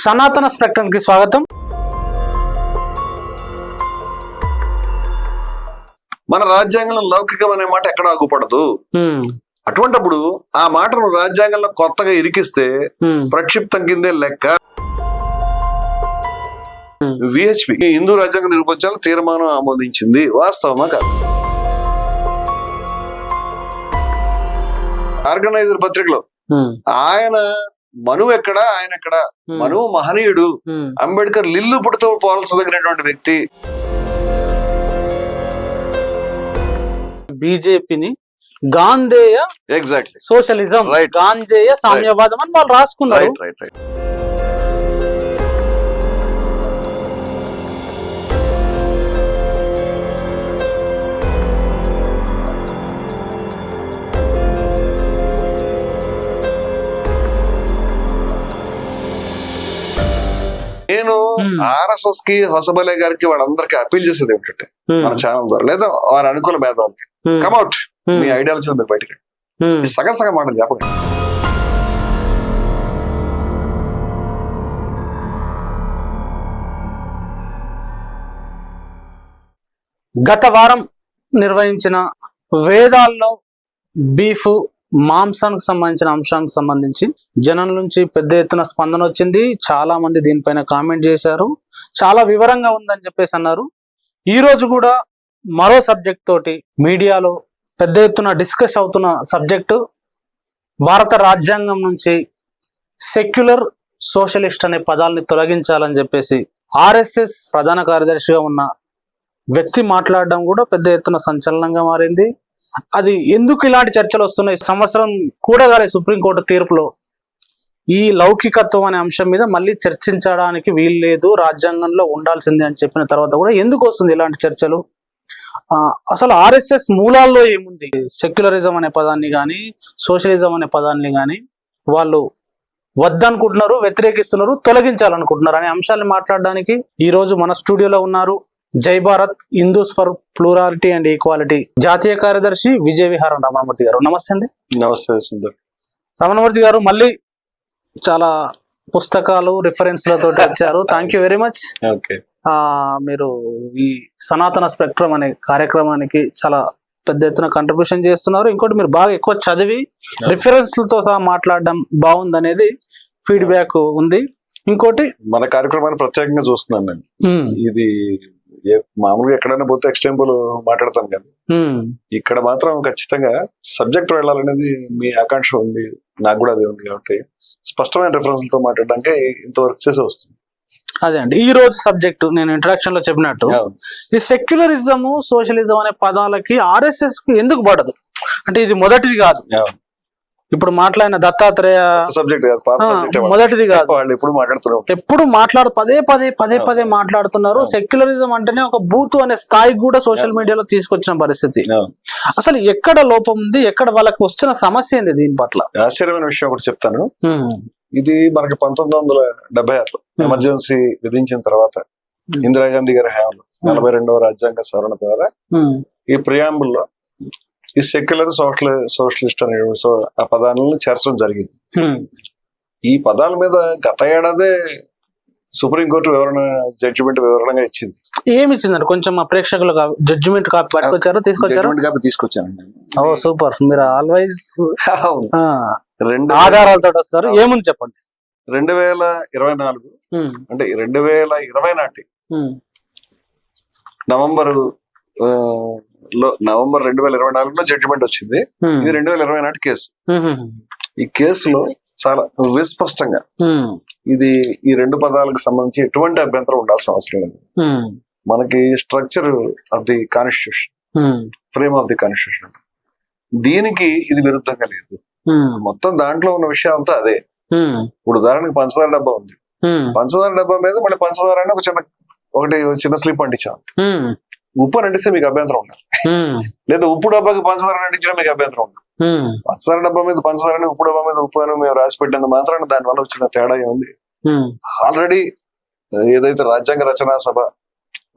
సనాతన స్పెక్ట్రమ్ కి స్వాగతం. మన రాజ్యాంగంలో లౌకికం అనే మాట ఎక్కడ ఆగుపడదు. అటువంటప్పుడు ఆ మాటను రాజ్యాంగంలో కొత్తగా ఇరికిస్తే ప్రక్షిప్తం కిందే లెక్క. విహెచ్పి హిందూ రాజ్యాంగ నిరూపించాలని తీర్మానం ఆమోదించింది. వాస్తవమా కాదు? ఆర్గనైజర్ పత్రికలో ఆయన మనువు ఎక్కడా, ఆయన ఎక్కడా? మనువు మహనీయుడు, అంబేద్కర్ లిల్లు పుట్టుతో పోల్చదగినటువంటి వ్యక్తి. బీజేపీని గాంధేయ ఎగ్జాక్ట్లీ సోషలిజం, గాంధేయ సామ్యవాదం అని వాళ్ళు రాసుకున్నారు. నేను ఆర్ఎస్ఎస్ కి, హొసబలే గారికి, వాళ్ళందరికీ అప్పీల్ చేసేది ఏమిటంటే మన ఛానల్ ద్వారా లేదా వారి అనుకూల భేదాలకి కమ్అట్, మీ ఐడియాలజీ మీరు బయటకి సగం సగం మాటలు చెప్పండి. గత వారం నిర్వహించిన వేదాల్లో బీఫ్ మాంసానికి సంబంధించిన అంశానికి సంబంధించి జనం నుంచి పెద్ద ఎత్తున స్పందన వచ్చింది. చాలా మంది దీనిపైన కామెంట్ చేశారు. చాలా వివరంగా ఉందని చెప్పేసి అన్నారు. ఈ రోజు కూడా మరో సబ్జెక్ట్ తోటి మీడియాలో పెద్ద ఎత్తున డిస్కస్ అవుతున్న సబ్జెక్టు భారత రాజ్యాంగం నుంచి సెక్యులర్ సోషలిస్ట్ అనే పదాలని తొలగించాలని చెప్పేసి ఆర్ఎస్ఎస్ ప్రధాన కార్యదర్శిగా ఉన్న వ్యక్తి మాట్లాడడం కూడా పెద్ద ఎత్తున సంచలనంగా మారింది. అది ఎందుకు ఇలాంటి చర్చలు వస్తున్నాయి? సంవత్సరం కూడా గారే సుప్రీంకోర్టు తీర్పులో ఈ లౌకికత్వం అనే అంశం మీద మళ్ళీ చర్చించడానికి వీలు లేదు, రాజ్యాంగంలో ఉండాల్సిందే అని చెప్పిన తర్వాత కూడా ఎందుకు వస్తుంది ఇలాంటి చర్చలు? అసలు ఆర్ఎస్ఎస్ మూలాల్లో ఏముంది? సెక్యులరిజం అనే పదాన్ని కానీ, సోషలిజం అనే పదాన్ని కానీ వాళ్ళు వద్దనుకుంటున్నారు, వ్యతిరేకిస్తున్నారు, తొలగించాలనుకుంటున్నారు అనే అంశాన్ని మాట్లాడడానికి ఈ రోజు మన స్టూడియోలో ఉన్నారు జై Bharat Hindus for plurality and equality జాతీయ కార్యదర్శి విజయ విహారం రమణమూర్తి గారు. నమస్తే అండి. నమస్తే సుందర్. రమణమూర్తి గారు మళ్ళీ చాలా పుస్తకాలు రిఫరెన్స్లతో వచ్చారు. Thank you very much. మీరు ఈ సనాతన స్పెక్ట్రమ్ అనే కార్యక్రమానికి చాలా పెద్ద ఎత్తున కంట్రిబ్యూషన్ చేస్తున్నారు. ఇంకోటి మీరు బాగా ఎక్కువ చదివి రిఫరెన్స్లతో సహా మాట్లాడడం బాగుందనేది ఫీడ్బ్యాక్ ఉంది. ఇంకోటి మన కార్యక్రమాన్ని ప్రత్యేకంగా చూస్తున్నాను నేను. ఇది మామూలుగా ఎక్కడైనా పోతే ఎక్స్టెంపుల్ మాట్లాడతాను కానీ ఇక్కడ మాత్రం ఖచ్చితంగా సబ్జెక్ట్ వెళ్ళాలనేది మీ ఆకాంక్ష ఉంది, నాకు కూడా అదే ఉంది. కాబట్టి స్పష్టమైన రిఫరెన్స్లతో మాట్లాడడానికి ఇంతవరకు చేసే వస్తుంది. అదే అండి ఈ రోజు సబ్జెక్టు. నేను ఇంట్రడక్షన్ లో చెప్పినట్టు ఈ సెక్యులరిజం, సోషలిజం అనే పదాలకి ఆర్ఎస్ఎస్ కు ఎందుకు పడదు అంటే ఇది మొదటిది కాదు. ఇప్పుడు మాట్లాడిన దత్తాత్రేయ సబ్జెక్ట్ మొదటిది కాదు. వాళ్ళు ఎప్పుడు మాట్లాడుతున్నారు, ఎప్పుడు పదే మాట్లాడుతున్నారు. సెక్యులరిజం అంటేనే ఒక బూతు అనే స్థాయికి కూడా సోషల్ మీడియాలో తీసుకొచ్చిన పరిస్థితి. అసలు ఎక్కడ లోపం ఉంది, ఎక్కడ వాళ్ళకి వచ్చిన సమస్య ఏంది? దీని పట్ల ఆశ్చర్యమైన విషయం ఒకటి చెప్తాను. ఇది మనకి 1976లో ఎమర్జెన్సీ విధించిన తర్వాత ఇందిరాగాంధీ గారి హయాంలో 42వ రాజ్యాంగ సవరణ ద్వారా ఈ ప్రియాంబుల్లో ఈ సెక్యులర్ సోషలిస్ట్ అనే ఆ పదాలను చేర్చడం జరిగింది. ఈ పదాల మీద గత ఏడాదే సుప్రీంకోర్టు జడ్జిమెంట్ వివరణగా ఇచ్చింది. ఏమి ఇచ్చిందండి? కొంచెం మా ప్రేక్షకులు జడ్జిమెంట్ కాపీ పట్టుకొచ్చారు, తీసుకొచ్చానండి. ఓ సూపర్. మీరు ఆల్వేస్ రెండు ఆధారాలతో వస్తారు. ఏముంది చెప్పండి. 2024 అంటే 2020 నాటి నవంబర్ 2024లో జడ్జిమెంట్ వచ్చింది. ఇది 2020 నాటి కేసు. ఈ కేసులో చాలా విస్పష్టంగా ఇది ఈ రెండు పదాలకు సంబంధించి ఎటువంటి అభ్యంతరం ఉండాల్సిన అవసరం లేదు. మనకి structure of the constitution, frame of the constitution, దీనికి ఇది విరుద్ధంగా లేదు. మొత్తం దాంట్లో ఉన్న విషయం అంతా అదే. ఇప్పుడు ఉదాహరణకి పంచదార డబ్బా ఉంది. పంచదార డబ్బా మీద మళ్ళీ పంచదార అని ఒకటి చిన్న స్లిప్ అంటించాం. ఉప్పు అని అంటిస్తే మీకు అభ్యంతరం ఉండాలి, లేదా ఉప్పు డబ్బాకి పంచదార అంటించినా మీకు అభ్యంతరం ఉండాలి. పంచదార డబ్బా మీద పంచదారని, ఉప్పు డబ్బా మీద ఉప్పు అని మేము రాసి పెట్టినంత మాత్రాన దాని వల్ల వచ్చిన తేడా ఉంది. ఆల్రెడీ ఏదైతే రాజ్యాంగ రచనా సభ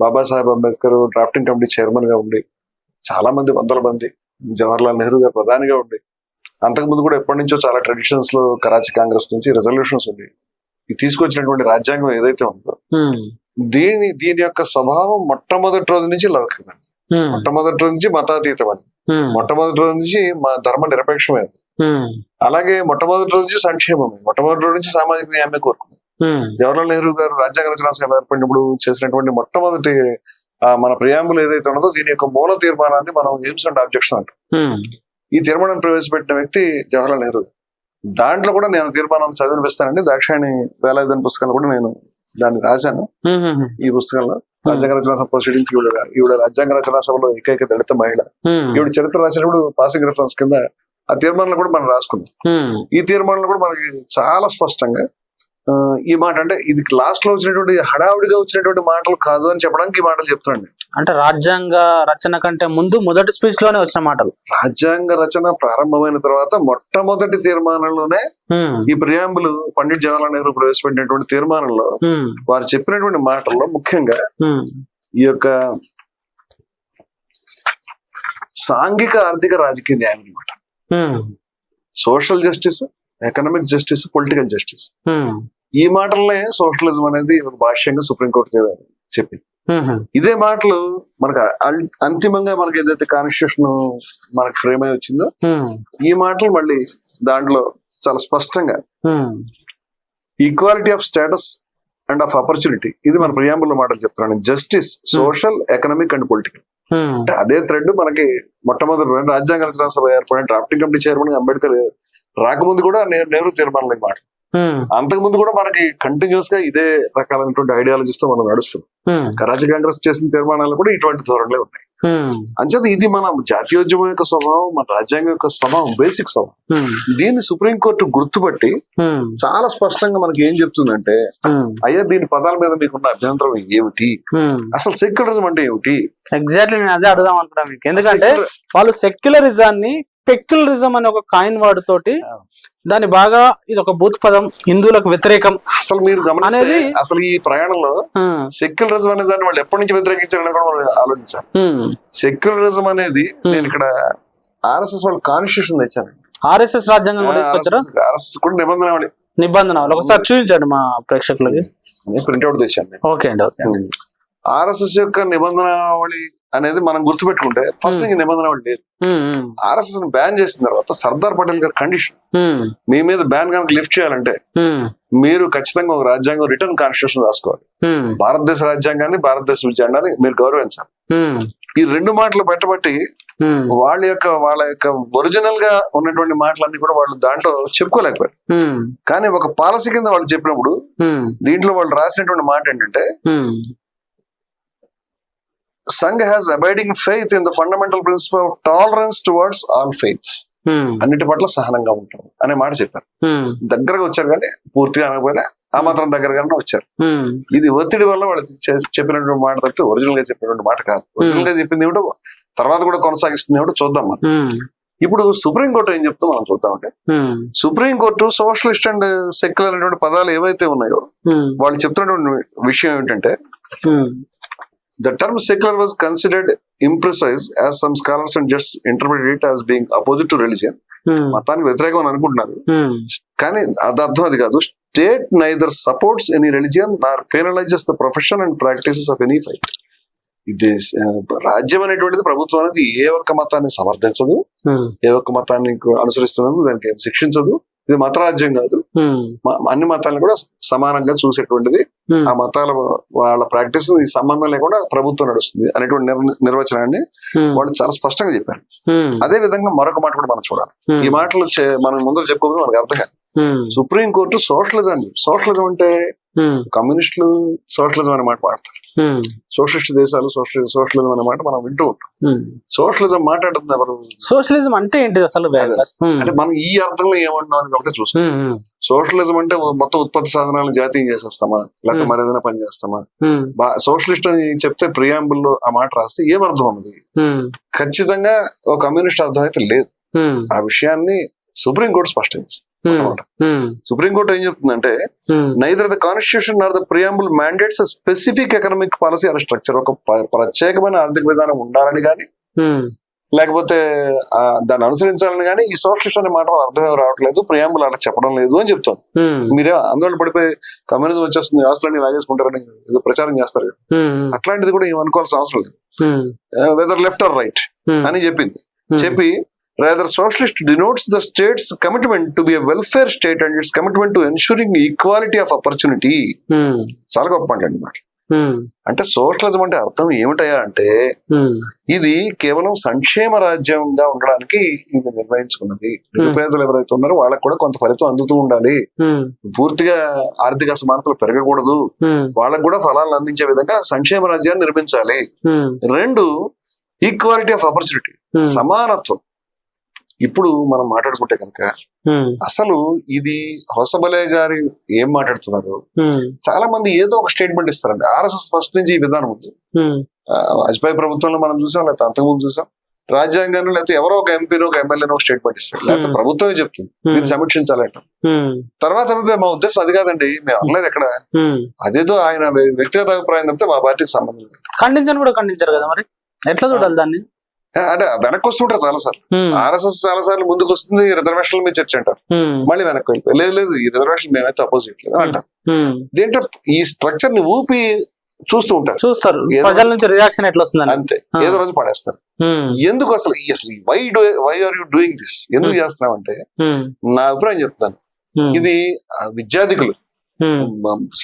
Babasaheb Ambedkar drafting committee chairman గా ఉండి, చాలా మంది 100 మంది, జవహర్లాల్ నెహ్రూ గారు ప్రధానిగా ఉండి, అంతకుముందు కూడా ఎప్పటి నుంచో చాలా ట్రెడిషన్స్ లో కరాచీ కాంగ్రెస్ నుంచి రెజల్యూషన్స్ ఉంది. ఈ తీసుకొచ్చినటువంటి రాజ్యాంగం ఏదైతే ఉందో దీని యొక్క స్వభావం మొట్టమొదటి రోజు నుంచి లౌకికం, మొట్టమొదటి రోజు నుంచి మతాతీతం అది, మొట్టమొదటి రోజు నుంచి మా ధర్మ నిరపేక్షమైనది, అలాగే మొట్టమొదటి రోజు నుంచి సంక్షేమమే, మొట్టమొదటి రోజు నుంచి సామాజిక న్యాయమే కోరుకుంది. జవహర్లాల్ నెహ్రూ గారు రాజ్యాంగ రచనా సభ ఏర్పడినప్పుడు చేసినటువంటి మొట్టమొదటి మన ప్రియాంబుల్ ఏదైతే ఉన్నదో దీని యొక్క మూల తీర్మానాన్ని మనం ఎయిమ్స్ అండ్ ఆబ్జెక్షన్ అంటాం. ఈ తీర్మానం ప్రవేశపెట్టిన వ్యక్తి జవహర్లాల్ నెహ్రూ. దాంట్లో కూడా నేను తీర్మానం చదివినిపిస్తానండి. దాక్షాయణి వేలాయుధన పుస్తకంలో కూడా నేను దాన్ని రాశాను. ఈ పుస్తకంలో రాజ్యాంగ రచనా సభ ప్రొసీడింగ్స్ ఈవిడ రాజ్యాంగ రచనా సభలో ఏకైక దళిత మహిళ. ఈవిడ చరిత్ర రాసినప్పుడు పాసింగ్ రిఫరెన్స్ కింద ఆ తీర్మానంలో కూడా మనం రాసుకున్నాం. ఈ తీర్మానంలో కూడా మనకి చాలా స్పష్టంగా ఈ మాట, అంటే ఇది లాస్ట్ లో వచ్చినటువంటి హడావుడిగా వచ్చినటువంటి మాటలు కాదు అని చెప్పడానికి ఈ మాటలు చెప్తున్నాండి. అంటే రాజ్యాంగ రచన కంటే ముందు మొదటి స్పీచ్ లోనే వచ్చిన మాటలు. రాజ్యాంగ రచన ప్రారంభమైన తర్వాత మొట్టమొదటి తీర్మానంలోనే ఈ ప్రియాంబుల్ పండిట్ జవహర్లాల్ నెహ్రూ ప్రవేశపెట్టినటువంటి తీర్మానంలో వారు చెప్పినటువంటి మాటల్లో ముఖ్యంగా ఈ యొక్క సాంఘిక ఆర్థిక రాజకీయ న్యాయం అన్నమాట. Social justice, economic justice, political justice, ఈ మాటలనే సోషలిజం అనేది ఒక భాష్యంగా సుప్రీంకోర్టు చెప్పింది. ఇదే మాటలు మనకు అంతిమంగా మనకి ఏదైతే కాన్స్టిట్యూషన్ మనకు ఫ్రేమ్ అయి వచ్చిందో ఈ మాటలు మళ్ళీ దాంట్లో చాలా స్పష్టంగా equality of status and of opportunity, ఇది మన ప్రియాంబుల్ మాటలు చెప్తున్నాను. Justice, social, economic and political. అంటే అదే థ్రెడ్ మనకి మొట్టమొదటి రాజ్యాంగ రచనా సభ ఏర్పడిన డ్రాఫ్టింగ్ కమిటీ చైర్మన్ అంబేద్కర్ రాకముందు కూడా నెహ్రూ తీర్మానం మాట. అంతకుముందు కూడా మనకి కంటిన్యూస్ గా ఇదే రకాలైనటువంటి ఐడియాలజీస్ తో మనం నడుస్తున్నాం. కరాచీ కాంగ్రెస్ చేసిన తీర్మానాలు కూడా ఇటువంటి ధోరణిలో ఉన్నాయి. అంచేత ఇది మన జాతీయోద్యమం యొక్క స్వభావం, మన రాజ్యాంగం యొక్క స్వభావం, బేసిక్ స్వభావం. దీన్ని సుప్రీంకోర్టు గుర్తుపట్టి చాలా స్పష్టంగా మనకి ఏం చెప్తుందంటే, అయ్యా దీని పదాల మీద మీకున్న అభ్యంతరం ఏమిటి, అసలు సెక్యులరిజం అంటే ఏమిటి? ఎగ్జాక్ట్లీ నేను అదే అడుగుదాం అనుకున్నాను మీకు. ఎందుకంటే వాళ్ళు సెక్యులరిజాన్ని పెక్యులరిజం అనే ఒక కాయిన్ వర్డ్ తోటి దాన్ని బాగా, ఇది ఒక బూత్ పదం, హిందువులకు వ్యతిరేకం అసలు మీరు గమనిస్తే అసలు ఈ ప్రయాణంలో సెక్యులరిజం అనే దాన్ని వాళ్ళు ఎప్పటి నుంచి వ్యతిరేకించారని కూడా మనం ఆలోచించాలి. సెక్యులరిజం అనేది నేను ఇక్కడ ఆర్ఎస్ఎస్ వాళ్ళు కాన్స్టిట్యూషన్ తెచ్చాను. ఆర్ఎస్ఎస్ రాజ్యాంగం కూడా తీసుకొచ్చారా? ఆర్ఎస్ఎస్ కూడా నిబంధనలు ఒకసారి చూపించండి మా ప్రేక్షకులకి. ప్రింట్అవుట్ తెచ్చాను. ఓకే అండి, ఓకే. ఆర్ఎస్ఎస్ యొక్క నిబంధనావళి అనేది మనం గుర్తుపెట్టుకుంటే ఫస్ట్ ఈ నిబంధనావళి లేదు. ఆర్ఎస్ఎస్ ని బ్యాన్ చేసిన తర్వాత సర్దార్ పటేల్ గారి కండిషన్, మీ మీద బ్యాన్ కనుక లిఫ్ట్ చేయాలంటే మీరు ఖచ్చితంగా ఒక రాజ్యాంగం రిటర్న్ కాన్స్టిట్యూషన్ రాసుకోవాలి, భారతదేశ రాజ్యాంగాన్ని, భారతదేశ విజ్ఞానాన్ని మీరు గౌరవించాలి. ఈ రెండు మాటలు పెట్టబట్టి వాళ్ళ యొక్క ఒరిజినల్ గా ఉన్నటువంటి మాటలన్నీ కూడా వాళ్ళు దాంట్లో చెప్పుకోలేకపోయారు. కానీ ఒక పాలసీ కింద వాళ్ళు చెప్పినప్పుడు దీంట్లో వాళ్ళు రాసినటువంటి మాట ఏంటంటే, Sangh has abiding faith in the fundamental principle of tolerance towards all faiths. అన్నిటి పట్ల సహనంగా ఉంటాం అనే మాట చెప్పారు. దగ్గరగా వచ్చారు కానీ పూర్తిగా అనకపోయినా ఆ మాత్రం దగ్గరగానే వచ్చారు. ఇది ఒత్తిడి వల్ల వాళ్ళు చెప్పినటువంటి మాట తప్పితే ఒరిజినల్ గా చెప్పినటువంటి మాట కాదు. ఒరిజినల్ గా చెప్పింది ఏమిటో తర్వాత కూడా కొనసాగిస్తుంది ఏమిటో చూద్దాం మనం. ఇప్పుడు సుప్రీంకోర్టు ఏం చెప్తాం మనం చూద్దామంటే, సుప్రీంకోర్టు సోషలిస్ట్ అండ్ సెక్యులర్ అనేటువంటి పదాలు ఏవైతే ఉన్నాయో వాళ్ళు చెప్తున్నటువంటి విషయం ఏంటంటే, the term secular was considered imprecise as some scholars and judges interpreted it as being opposite to religion. మతానికి వ్యతిరేకం అని అనుకుంటున్నారు, కానీ అది అర్థం అది కాదు. State neither supports any religion nor penalizes the profession and practices of any faith. ఇది రాజ్యం అనేటువంటిది ప్రభుత్వం అనేది ఏ ఒక్క మతాన్ని సమర్థించదు, ఏ ఒక్క మతాన్ని అనుసరిస్తున్నది దానికి శిక్షించదు. ఇది మత రాజ్యం కాదు, అన్ని మతాలను కూడా సమానంగా చూసేటువంటిది. ఆ మతాల వాళ్ళ ప్రాక్టీస్ సంబంధం లేకుండా ప్రభుత్వం నడుస్తుంది అనేటువంటి నిర్వచనాన్ని వాళ్ళు చాలా స్పష్టంగా చెప్పారు. అదే విధంగా మరొక మాట కూడా మనం చూడాలి. ఈ మాటలు మనం ముందర చెప్పుకోవడం మనకు అర్థం కాదు. సుప్రీంకోర్టు సోషలిజం అంటే కమ్యూనిస్టులు సోషలిజం అనే మాట వాడతారు, సోషలిస్ట్ దేశాలు సోషలిజం అనే మాట మనం వింటూ ఉంటాం. సోషలిజం మాట్లాడుతుంది ఎవరు? సోషలిజం అంటే ఏంటిది అసలు? అంటే మనం ఈ అర్థంలో ఏమంటున్నాం అని ఒకటే చూస్తాం. సోషలిజం అంటే మొత్తం ఉత్పత్తి సాధనాలను జాతీయం చేసేస్తామా, లేకపోతే మరేదైనా పని చేస్తామా? సోషలిస్ట్ అని చెప్తే ప్రియాంబుల్లో ఆ మాట రాస్తే ఏమర్థం ఉన్నది? ఖచ్చితంగా ఒక కమ్యూనిస్ట్ అర్థం అయితే లేదు. ఆ విషయాన్ని సుప్రీంకోర్టు స్పష్టం చేస్తుంది. సుప్రీంకోర్టు ఏం చెప్తుందంటే, neither the constitution or the preamble mandates specific economic policy or structure. ఒక ప్రత్యేకమైన ఆర్థిక విధానం ఉండాలని కానీ, లేకపోతే దాన్ని అనుసరించాలని కానీ ఈ సోషలిస్ట్ అనే మాట అర్థమే రావట్లేదు, ప్రియాంబుల్ అలా చెప్పడం లేదు అని చెప్తాను. మీరే ఆందోళన పడిపోయి కమ్యూనిజం వచ్చేస్తుంది, ఆస్తులన్నీ లాగేసుకుంటారని ఏదో ప్రచారం చేస్తారు. అట్లాంటిది కూడా ఏమనుకోవాల్సిన అవసరం లేదు. వెదర్ లెఫ్ట్ ఆర్ రైట్ అని చెప్పింది. చెప్పి rather socialist denotes the state's commitment to be a welfare state and its commitment to ensuring equality of opportunity. చాలా గొప్ప అండి మాట. అంటే సోషలిజం అంటే అర్థం ఏమిటయా అంటే ఇది కేవలం సంక్షేమ రాజ్యంగా ఉండడానికి ఇది నిర్ణయించుకున్నది. నిరుపేదలు ఎవరైతే ఉన్నారో వాళ్ళకి కూడా కొంత ఫలితం అందుతూ ఉండాలి, పూర్తిగా ఆర్థిక అసమానతలు పెరగకూడదు, వాళ్ళకు కూడా ఫలాలను అందించే విధంగా సంక్షేమ రాజ్యాన్ని నిర్మించాలి. 2 ఈక్వాలిటీ ఆఫ్ ఆపర్చునిటీ, సమానత్వం. ఇప్పుడు మనం మాట్లాడుకుంటే కనుక అసలు ఇది హొసబలే గారు ఏం మాట్లాడుతున్నారు, చాలా మంది ఏదో ఒక స్టేట్మెంట్ ఇస్తారండి. ఆర్ఎస్ఎస్ ఫస్ట్ నుంచి ఈ విధానం ఉంది. వాజ్పేయి ప్రభుత్వంలో మనం చూసాం, లేకపోతే అంతకుముందు చూసాం, రాజ్యాంగంలో లేకపోతే ఎవరో ఒక ఎంపీనో ఒక ఎమ్మెల్యేనో స్టేట్మెంట్ ఇస్తారు, లేకపోతే ప్రభుత్వమే చెప్తుంది మీరు సమీక్షించాలంట. తర్వాత మా ఉద్దేశం అది కాదండి, మేము అనలేదు ఎక్కడ, అదేదో ఆయన వ్యక్తిగత అభిప్రాయం తప్పితే మా పార్టీకి సంబంధం లేదు. ఖండించని కూడా ఖండించారు కదా, మరి ఎట్లా చూడాలి దాన్ని? అంటే వెనక్కి వస్తుంటారు చాలా సార్లు. ఆర్ఎస్ఎస్ చాలా సార్లు ముందుకు వస్తుంది, రిజర్వేషన్ల మీద చర్చ అంటారు, మళ్ళీ వెనక్కి వెళ్ళిపోయి లేదు ఈ రిజర్వేషన్ మేమైతే అపోజిట్ లేదు అంటారు. దీంట్లో ఈ స్ట్రక్చర్ ని ఊపి చూస్తారు, ప్రజల నుంచి రియాక్షన్ ఎట్లా వస్తుంది అంతే, ఏదో రోజు పడేస్తారు. ఎందుకు అసలు why are you doing this, ఎందుకు చేస్తున్నావు అంటే నా అభిప్రాయం చెప్తాను. ఇది విద్యార్థికులు,